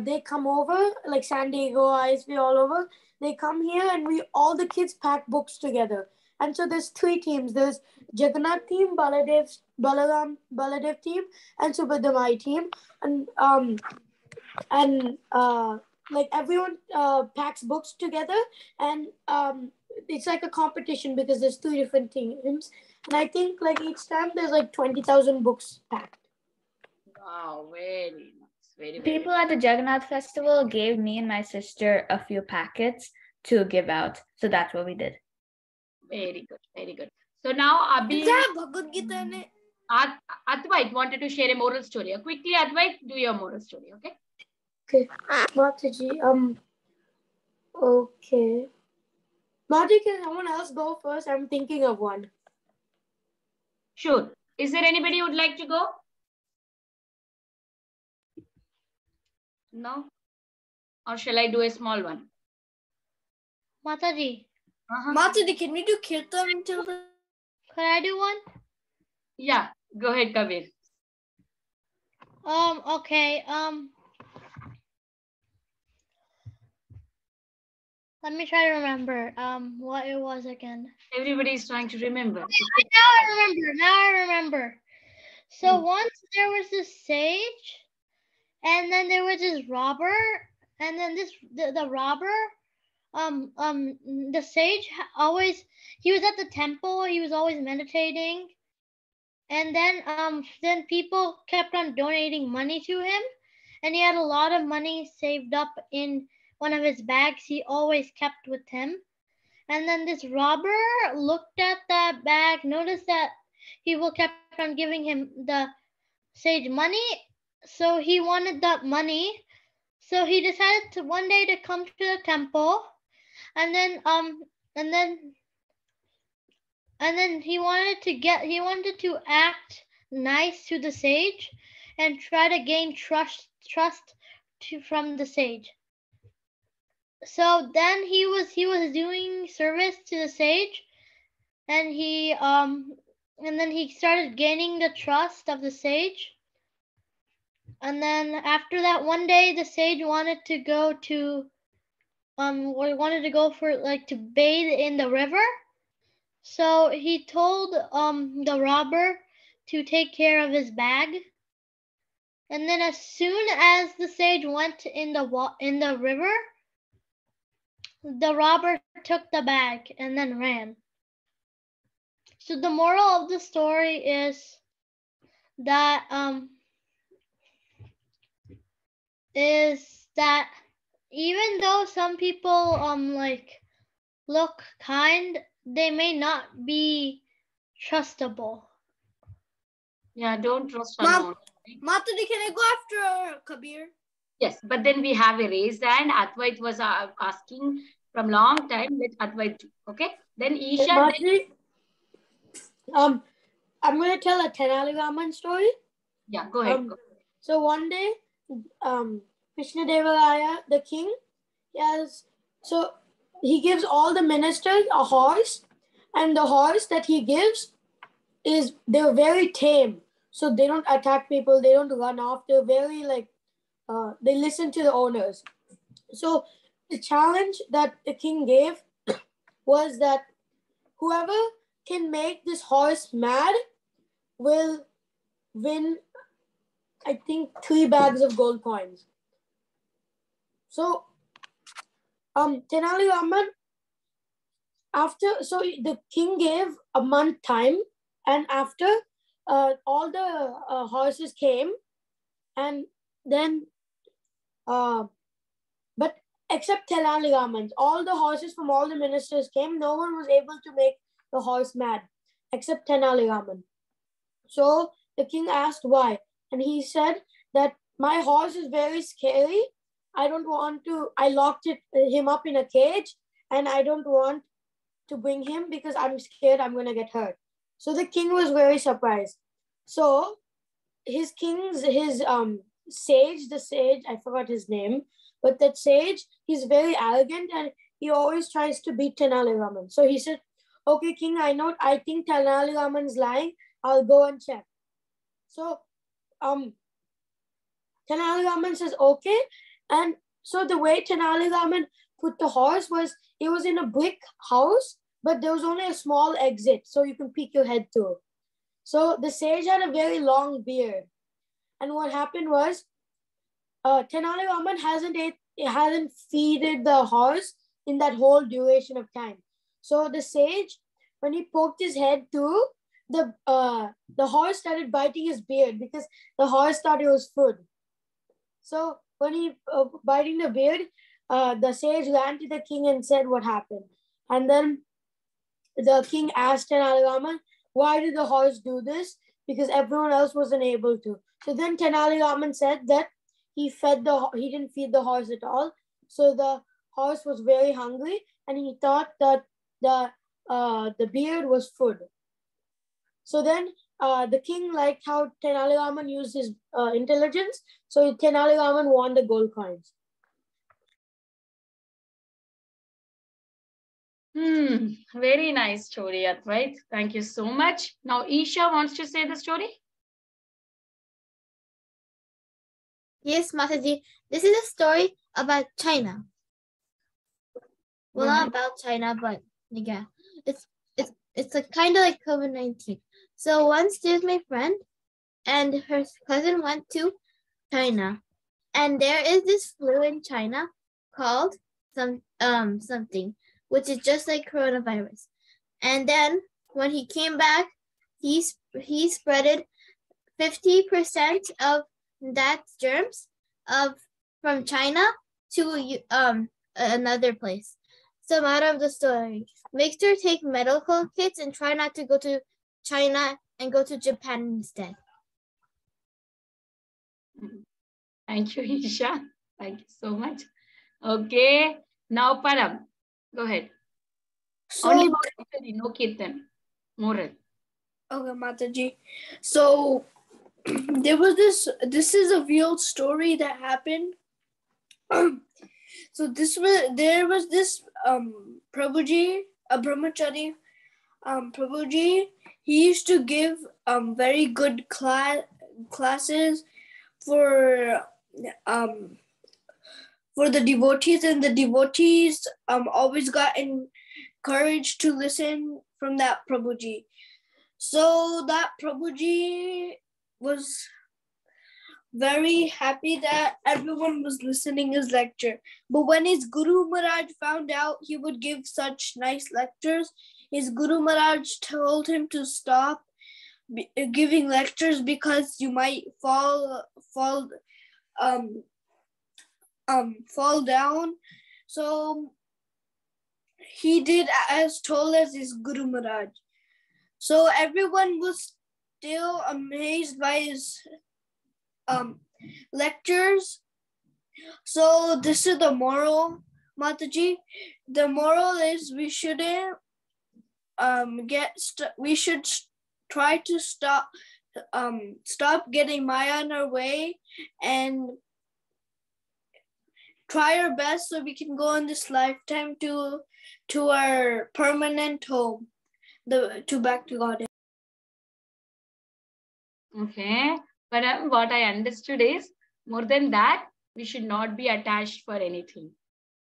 they come over, like San Diego, ISV, all over. They come here, and all the kids pack books together. And so there's 3 teams. There's Jagannath team, Baladev team, and Subhadamai team. And like everyone packs books together, and it's like a competition because there's 2 different teams. And I think like each time there's like 20,000 books packed. Wow, very nice. Very, People at the Jagannath Festival gave me and my sister a few packets to give out. So that's what we did. Very good, very good. So now Abhi, Advait wanted to share a moral story. Quickly, Advait, do your moral story, okay? Okay, Mataji, okay. Mataji, can someone else go first? I'm thinking of one. Sure. Is there anybody who would like to go? No? Or shall I do a small one? Mataji. Mataji, can we do Kirtan until the... Could I do one? Yeah, go ahead, Kabir. Okay. Let me try to remember what it was again. Everybody is trying to remember. Now I remember. So once there was this sage, and then there was this robber, and then the robber, the sage he was at the temple, he was always meditating, and then people kept on donating money to him, and he had a lot of money saved up in one of his bags he always kept with him. And then this robber looked at that bag, noticed that people kept on giving him the sage money, so he wanted that money. So he decided to one day to come to the temple, and then he wanted to act nice to the sage and try to gain trust from the sage. So then he was doing service to the sage, and then he started gaining the trust of the sage. And then after that, one day the sage wanted to go to to bathe in the river. So he told the robber to take care of his bag. And then as soon as the sage went in the river, the robber took the bag and then ran. So the moral of the story is that even though some people look kind, they may not be trustable. Yeah, don't trust unknown. Mataji, can I go after Kabir? Yes, but then we have a raised hand. Advait was asking from long time. Let Advait do. Okay. Then Isha. Mataji, I'm going to tell a Tenali Raman story. Yeah, go ahead. So one day, Krishnadevaraya, the king, he gives all the ministers a horse, and the horse that he gives they're very tame. So they don't attack people, they don't run off, they're very they listen to the owners. So the challenge that the king gave was that whoever can make this horse mad will win, I think, 3 bags of gold coins. So Tenali Raman, the king gave a month time, and after all the horses came, and then but except Tenali Raman, all the horses from all the ministers came. No one was able to make the horse mad except Tenali Raman. So the king asked why, and he said that my horse is very scary. I locked him up in a cage, and I don't want to bring him because I'm scared I'm going to get hurt. So the king was very surprised. So his sage, I forgot his name, but that sage, he's very arrogant, and he always tries to beat Tenali Raman. So he said, okay, king, I think Tenali Raman is lying. I'll go and check. So Tenali Raman says, okay. And so the way Tenali Raman put the horse was, it was in a brick house, but there was only a small exit so you can peek your head through. So the sage had a very long beard. And what happened was, Tenali Raman hasn't feeded the horse in that whole duration of time. So the sage, when he poked his head through, the horse started biting his beard because the horse thought it was food. So when he biting the beard, the sage ran to the king and said what happened. And then the king asked Tenali Raman, why did the horse do this? Because everyone else wasn't able to. So then Tenali Raman said that he didn't feed the horse at all. So the horse was very hungry and he thought that the beard was food. So then the king liked how Tenali Raman used his intelligence. So Tenali Raman won the gold coins. Very nice story, Advait. Thank you so much. Now Isha wants to say the story. Yes, Mataji. This is a story about China. Well, not about China, but yeah, it's like kind of like COVID-19. So once there's my friend, and her cousin went to China, and there is this flu in China called something, which is just like coronavirus. And then when he came back, he spreaded 50% of that germs from China to another place. So moral of the story: make sure to take medical kits and try not to go to China and go to Japan instead. Thank you, Isha. Thank you so much. Okay, now Param, go ahead. So, only no Kirtan. Moral. Okay, Mataji. So there was this is a real story that happened. So there was this Prabhuji, a brahmachari, Prabhuji. He used to give very good classes for the devotees, and the devotees always got encouraged to listen from that Prabhuji. So that Prabhuji was very happy that everyone was listening his lecture. But when his Guru Maharaj found out he would give such nice lectures, his Guru Maharaj told him to stop giving lectures because you might fall down. So he did as told as his Guru Maharaj. So everyone was still amazed by his lectures. So this is the moral, Mataji. The moral is we shouldn't we should try to stop getting Maya in our way and try our best so we can go in this lifetime to our permanent home, back to God. Okay, but what I understood is, more than that, we should not be attached for anything.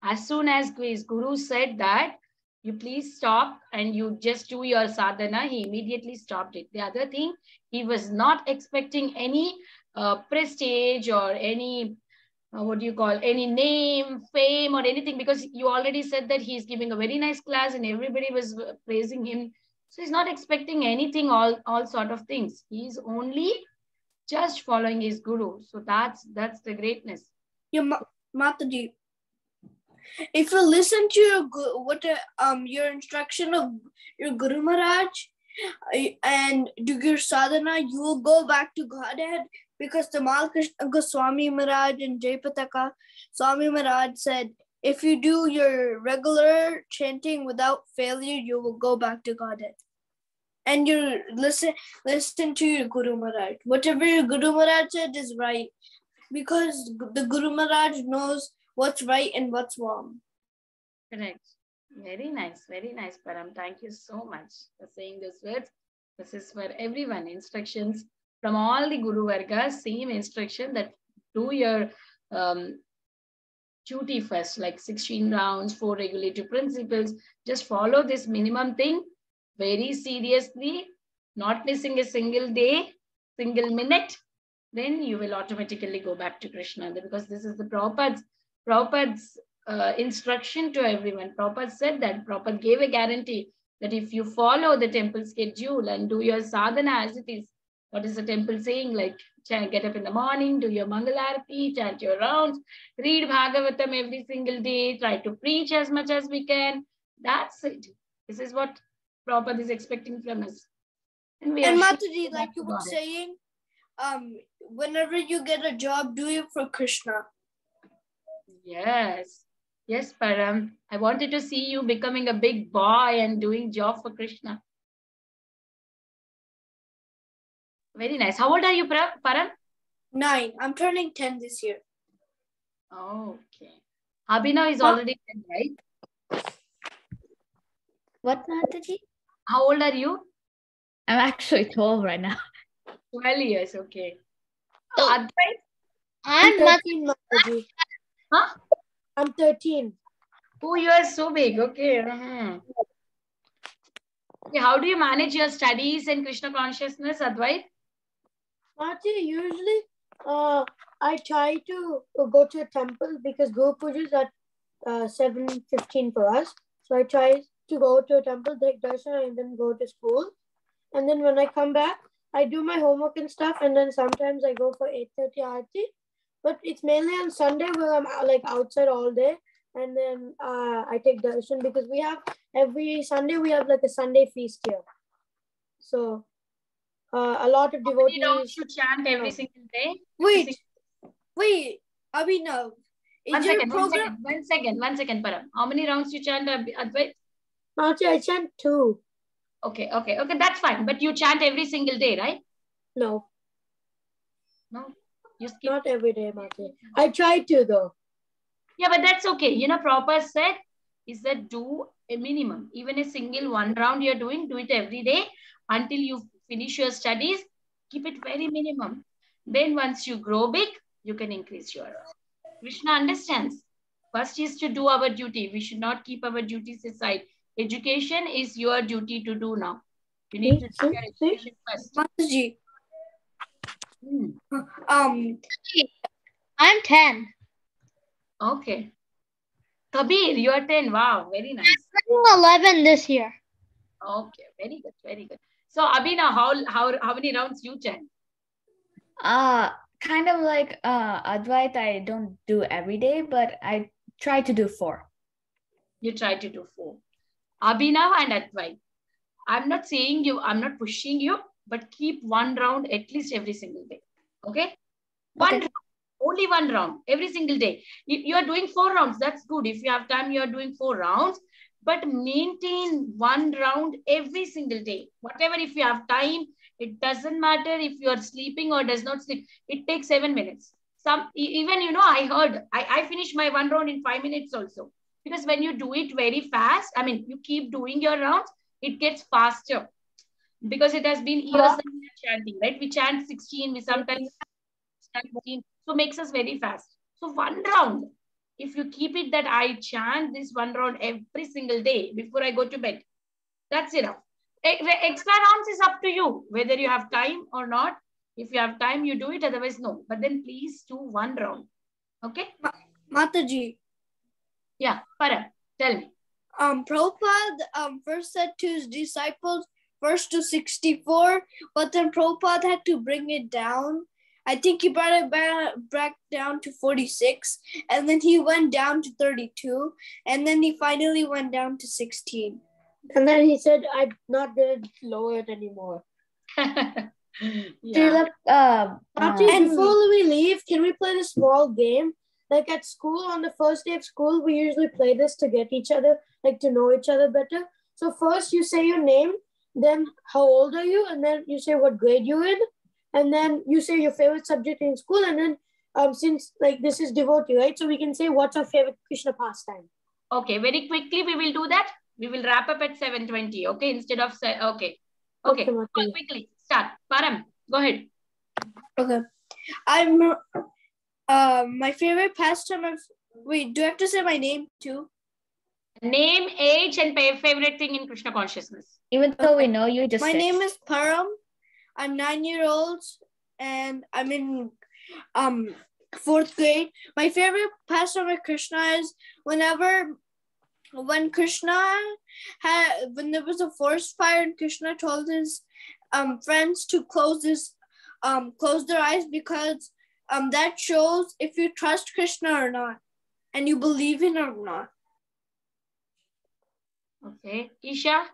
As soon as his Guru said that, you please stop and you just do your sadhana, he immediately stopped it. The other thing, he was not expecting any prestige or any, any name, fame or anything, because you already said that he's giving a very nice class and everybody was praising him. So he's not expecting anything, all sort of things. He's only just following his Guru. So that's the greatness. Yeah, Mataji. If you listen to your instruction of your Guru Maharaj and do your sadhana, you will go back to Godhead, because Tamal Krishna Goswami Maharaj and Jayapataka Swami Maharaj said, if you do your regular chanting without failure, you will go back to Godhead. And you listen to your Guru Maharaj. Whatever your Guru Maharaj said is right, because the Guru Maharaj knows what's right and what's wrong. Correct. Very nice, Param. Thank you so much for saying those words. This is for everyone. Instructions from all the Guru Vargas, same instruction that do your um, duty first, like 16 rounds, 4 regulative principles. Just follow this minimum thing very seriously, not missing a single day, single minute. Then you will automatically go back to Krishna, because this is the Prabhupada's instruction to everyone. Prabhupada said that. Prabhupada gave a guarantee that if you follow the temple schedule and do your sadhana as it is, what is the temple saying? Like, get up in the morning, do your Mangalarati, chant your rounds, read Bhagavatam every single day, try to preach as much as we can. That's it. This is what Prabhupada is expecting from us. And Mataji, like you were saying, whenever you get a job, do it for Krishna. Yes. Yes, Param. I wanted to see you becoming a big boy and doing job for Krishna. Very nice. How old are you, Param? 9. I'm turning 10 this year. Okay. Abhinav is already 10, right? What, Mataji? How old are you? I'm actually 12 right now. 12 years, okay. So, Advait? I'm 13, Mataji. Huh? I'm 13. Oh, you are so big. Okay. Okay. How do you manage your studies and Krishna consciousness, Advait? Mataji, usually I try to go to a temple because Guru Puja is at 7:15 for us. So I try to go to a temple, take darshan, and then go to school. And then when I come back, I do my homework and stuff. And then sometimes I go for 8:30 aarti. But it's mainly on Sunday where I'm like outside all day. And then I take darshan because we have every Sunday, we have like a Sunday feast here. So a lot of devotees. How many rounds you chant every single day? Wait, Abhinav. One second, Param. How many rounds you chant, Advait? Mataji, I chant 2. Okay, that's fine. But you chant every single day, right? No. No? You skip? Not every day, Mataji. I try to though. Yeah, but that's okay. You know, Prabhupada said, is that do a minimum. Even a single 1 round you're doing, do it every day until you finish your studies. Keep it very minimum. Then once you grow big, you can increase your. Krishna understands. First is to do our duty. We should not keep our duties aside. Education is your duty to do now. You need to do your education first. Mataji. I'm 10. Okay. Kabir, you are 10. Wow, very nice. I'm 11 this year. Okay, very good. So, Abhina, how many rounds you chant? Kind of like Advait, I don't do every day, but I try to do 4. You try to do 4. Abhinav and Advait. I'm not saying you, I'm not pushing you, but keep 1 round at least every single day. Okay? One round, only 1 round every single day. You are doing 4 rounds. That's good. If you have time, you are doing 4 rounds. But maintain 1 round every single day. Whatever, if you have time, it doesn't matter if you are sleeping or does not sleep. It takes 7 minutes. Even, you know, I heard, I finished my 1 round in 5 minutes also. Because when you do it very fast, I mean, you keep doing your rounds, it gets faster. Because it has been years that we are chanting, right? We chant 16, we sometimes chant 15. So makes us very fast. So 1 round, if you keep it that I chant this 1 round every single day before I go to bed, that's enough. Extra rounds is up to you, whether you have time or not. If you have time, you do it. Otherwise, no. But then please do 1 round. Okay? Mataji. Yeah, Param, tell me. Prabhupada first said to his disciples, first to 64, but then Prabhupada had to bring it down. I think he brought it back down to 46, and then he went down to 32, and then he finally went down to 16. And then he said, I'm not going to lower it anymore. Yeah. And before we leave, can we play this small game? Like at school, on the first day of school, we usually play this to get each other, like to know each other better. So first you say your name, then how old are you? And then you say what grade you're in. And then you say your favorite subject in school. And then since like this is devotee, right? So we can say what's our favorite Krishna pastime. Okay, very quickly we will do that. We will wrap up at 7:20. Okay, instead of okay. Okay, Quickly start. Param, go ahead. Okay, my favorite pastime of. Wait, do I have to say my name too? Name, age, and favorite thing in Krishna consciousness. Even though we know you, just my say. name is Param. I'm 9 years old, and I'm in 4th grade. My favorite pastime of Krishna is when Krishna when there was a forest fire and Krishna told his friends to close their eyes because that shows if you trust Krishna or not and you believe in or not. Okay, Isha.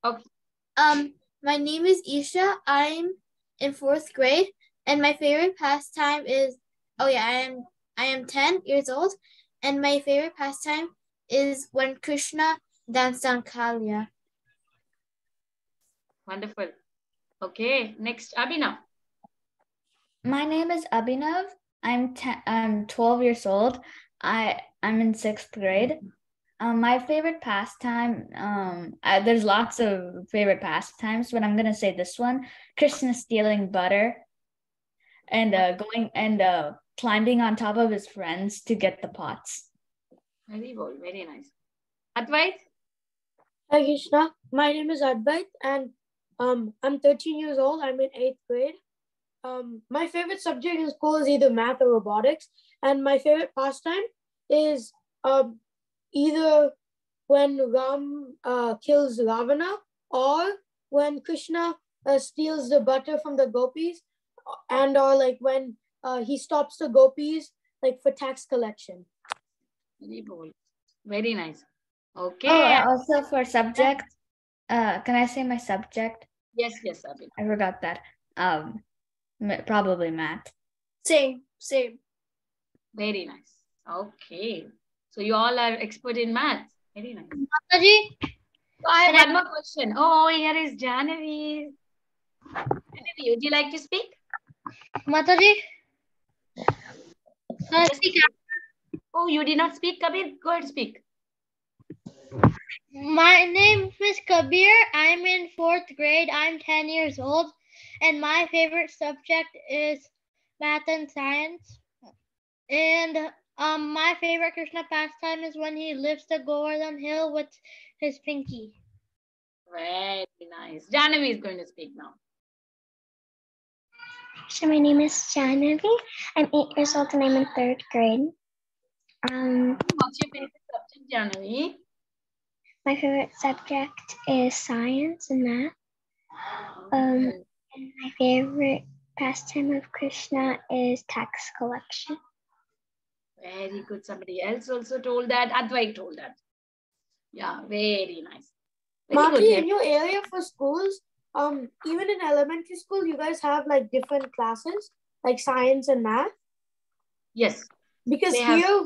Okay. My name is Isha. I'm in 4th grade, and my favorite pastime is I am 10 years old, and my favorite pastime is when Krishna danced on Kaliya. Wonderful. Okay, next Abhinav. My name is Abhinav. I'm 12 years old. I'm in 6th grade. My favorite pastime, there's lots of favorite pastimes, but I'm gonna say this one: Krishna stealing butter and climbing on top of his friends to get the pots. Very well, very nice. Advait. Hi Krishna, my name is Advait, and I'm 13 years old. I'm in 8th grade. My favorite subject in school is either math or robotics, and my favorite pastime is either when Ram kills Ravana or when Krishna steals the butter from the gopis, and or like when he stops the gopis like for tax collection. Very nice. Okay. Also for subject, can I say my subject? Yes, Abhinav. I forgot that. Probably math. Same. Very nice. Okay. So you all are expert in math. Very nice. Mataji, So I have one more question. Oh, here is Jahnavi. Jahnavi, would you like to speak? Mataji. Yes. Oh, you did not speak, Kabir? Go ahead, speak. My name is Kabir. I'm in 4th grade. I'm 10 years old. And my favorite subject is math and science. And my favorite Krishna pastime is when he lifts the Govardhan hill with his pinky. Very nice. Jahnavi is going to speak now. So my name is Jahnavi. I'm 8 years old and I'm in 3rd grade. What's your favorite subject, Jahnavi? My favorite subject is science and math. And my favorite pastime of Krishna is tax collection. Very good. Somebody else also told that. Advait told that. Yeah, very nice. Marty, in your area for schools, even in elementary school, you guys have like different classes, like science and math? Yes. Because here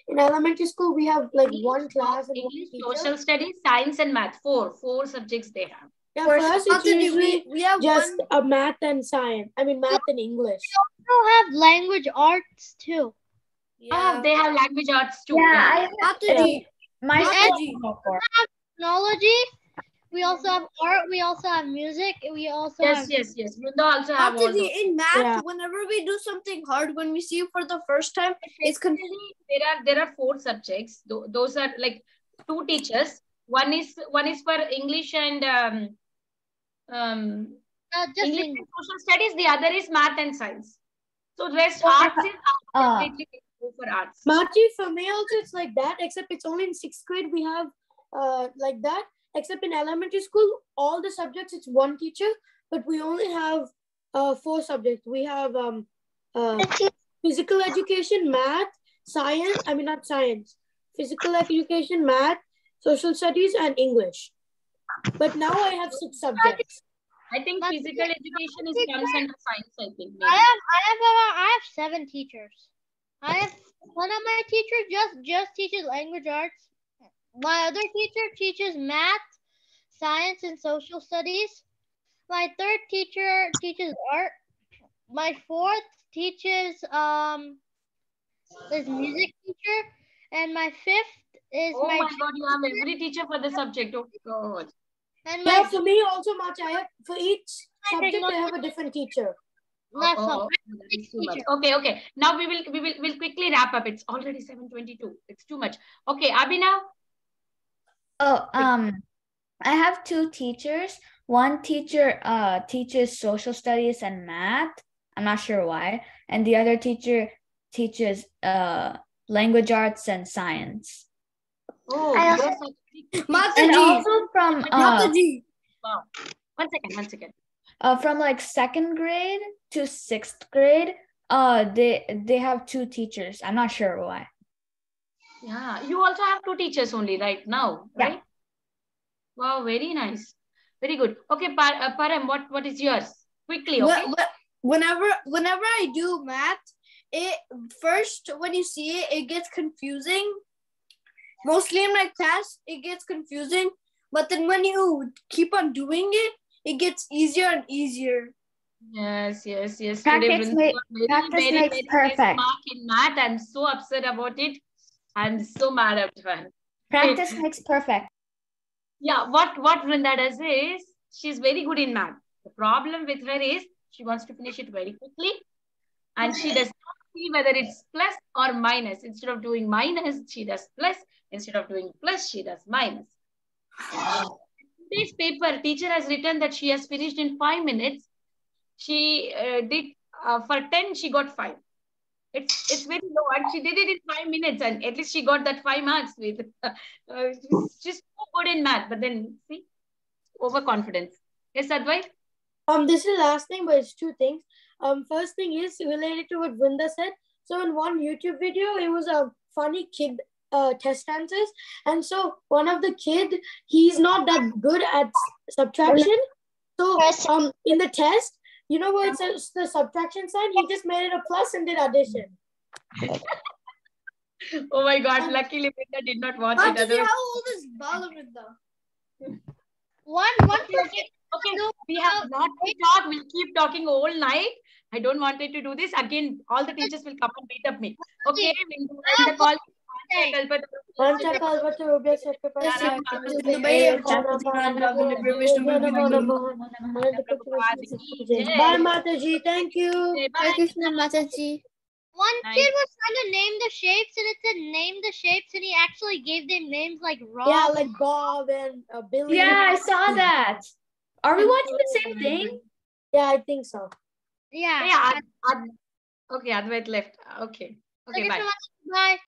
in elementary school, we have like English, one class and English, one teacher. social studies, science and math. Four subjects they have. Yeah, for us, it's usually we have just a math and science. I mean, math and English. We also have language arts too. Yeah. Oh, they have language arts too. Yeah, we have technology. We also have art. We also have music. We also have... Yes. Vrinda also have all those. In math, whenever we do something hard, when we see it for the first time, it's completely... There are 4 subjects. Those are like 2 teachers. One is for English and English and social studies. The other is math and science. So rest arts is completely for arts. Marty, for me also it's like that, except it's only in 6th grade we have like that. Except in elementary school, all the subjects it's one teacher, but we only have 4 subjects. We have physical education, math, science. I mean not science. Physical education, math, social studies, and English. But now I have 6 subjects. I think physical education comes under science. I think. Maybe. I have 7 teachers. One of my teachers just teaches language arts. My other teacher teaches math, science, and social studies. My 3rd teacher teaches art. my fourth teaches is music teacher, and my fifth is Oh my my God, you have every teacher for the subject. Oh God. and Yeah, my for me also, Macha, I have, for each subject, I have a different teacher. that's all. That is too much. Okay. Now we'll quickly wrap up. It's already 7:22. It's too much. Okay, Abhinav. Oh, I have two teachers. One teacher teaches social studies and math. I'm not sure why. And the other teacher teaches language arts and science. Oh, I you also- are such a Mataji. And also from Mataji. wow. One second. from like 2nd grade to 6th grade, they have two teachers. I'm not sure why. Yeah, you also have two teachers only right now, right? Yeah. Wow, very nice. Very good. Okay, Param, what is yours? Quickly, okay? Whenever I do math, it first when you see it, it gets confusing. Mostly in my class, it gets confusing. But then when you keep on doing it, it gets easier and easier. Yes. Practice makes perfect. Mark in math. I'm so upset about it. I'm so mad at her. Practice makes perfect. Yeah, what Vrinda does is she's very good in math. The problem with her is she wants to finish it very quickly, and she does not see whether it's plus or minus. Instead of doing minus, she does plus. Instead of doing plus, she does minus. Today's paper, teacher has written that she has finished in 5 minutes. She did for 10, she got 5. It's very low, and she did it in 5 minutes, and at least she got that 5 marks with. She's so good in math, but then see, overconfidence. Yes, Advait? This is the last thing, but it's two things. First thing is related to what Vrinda said. So in one YouTube video, it was a funny kid test answers, and so one of the kid, he's not that good at subtraction. So in the test, you know where it says the subtraction sign, he just made it a plus and did addition. Oh my God! Luckily, Vrinda did not watch it. Mataji, how old is Balavinda? Okay. We have not to talk. We'll keep talking all night. I don't want it to do this. Again, all the teachers will come and beat up me. Okay, we'll end the call. Bye, Mataji. Thank you. Hare Krishna, Mataji. One kid was trying to name the shapes, and it said name the shapes, and he actually gave them names like Rob. Yeah, like Bob and Billy. Yeah, I saw that. Are we watching the same thing? Yeah, I think so. Yeah. Okay, Advait left. Okay, bye. Bye.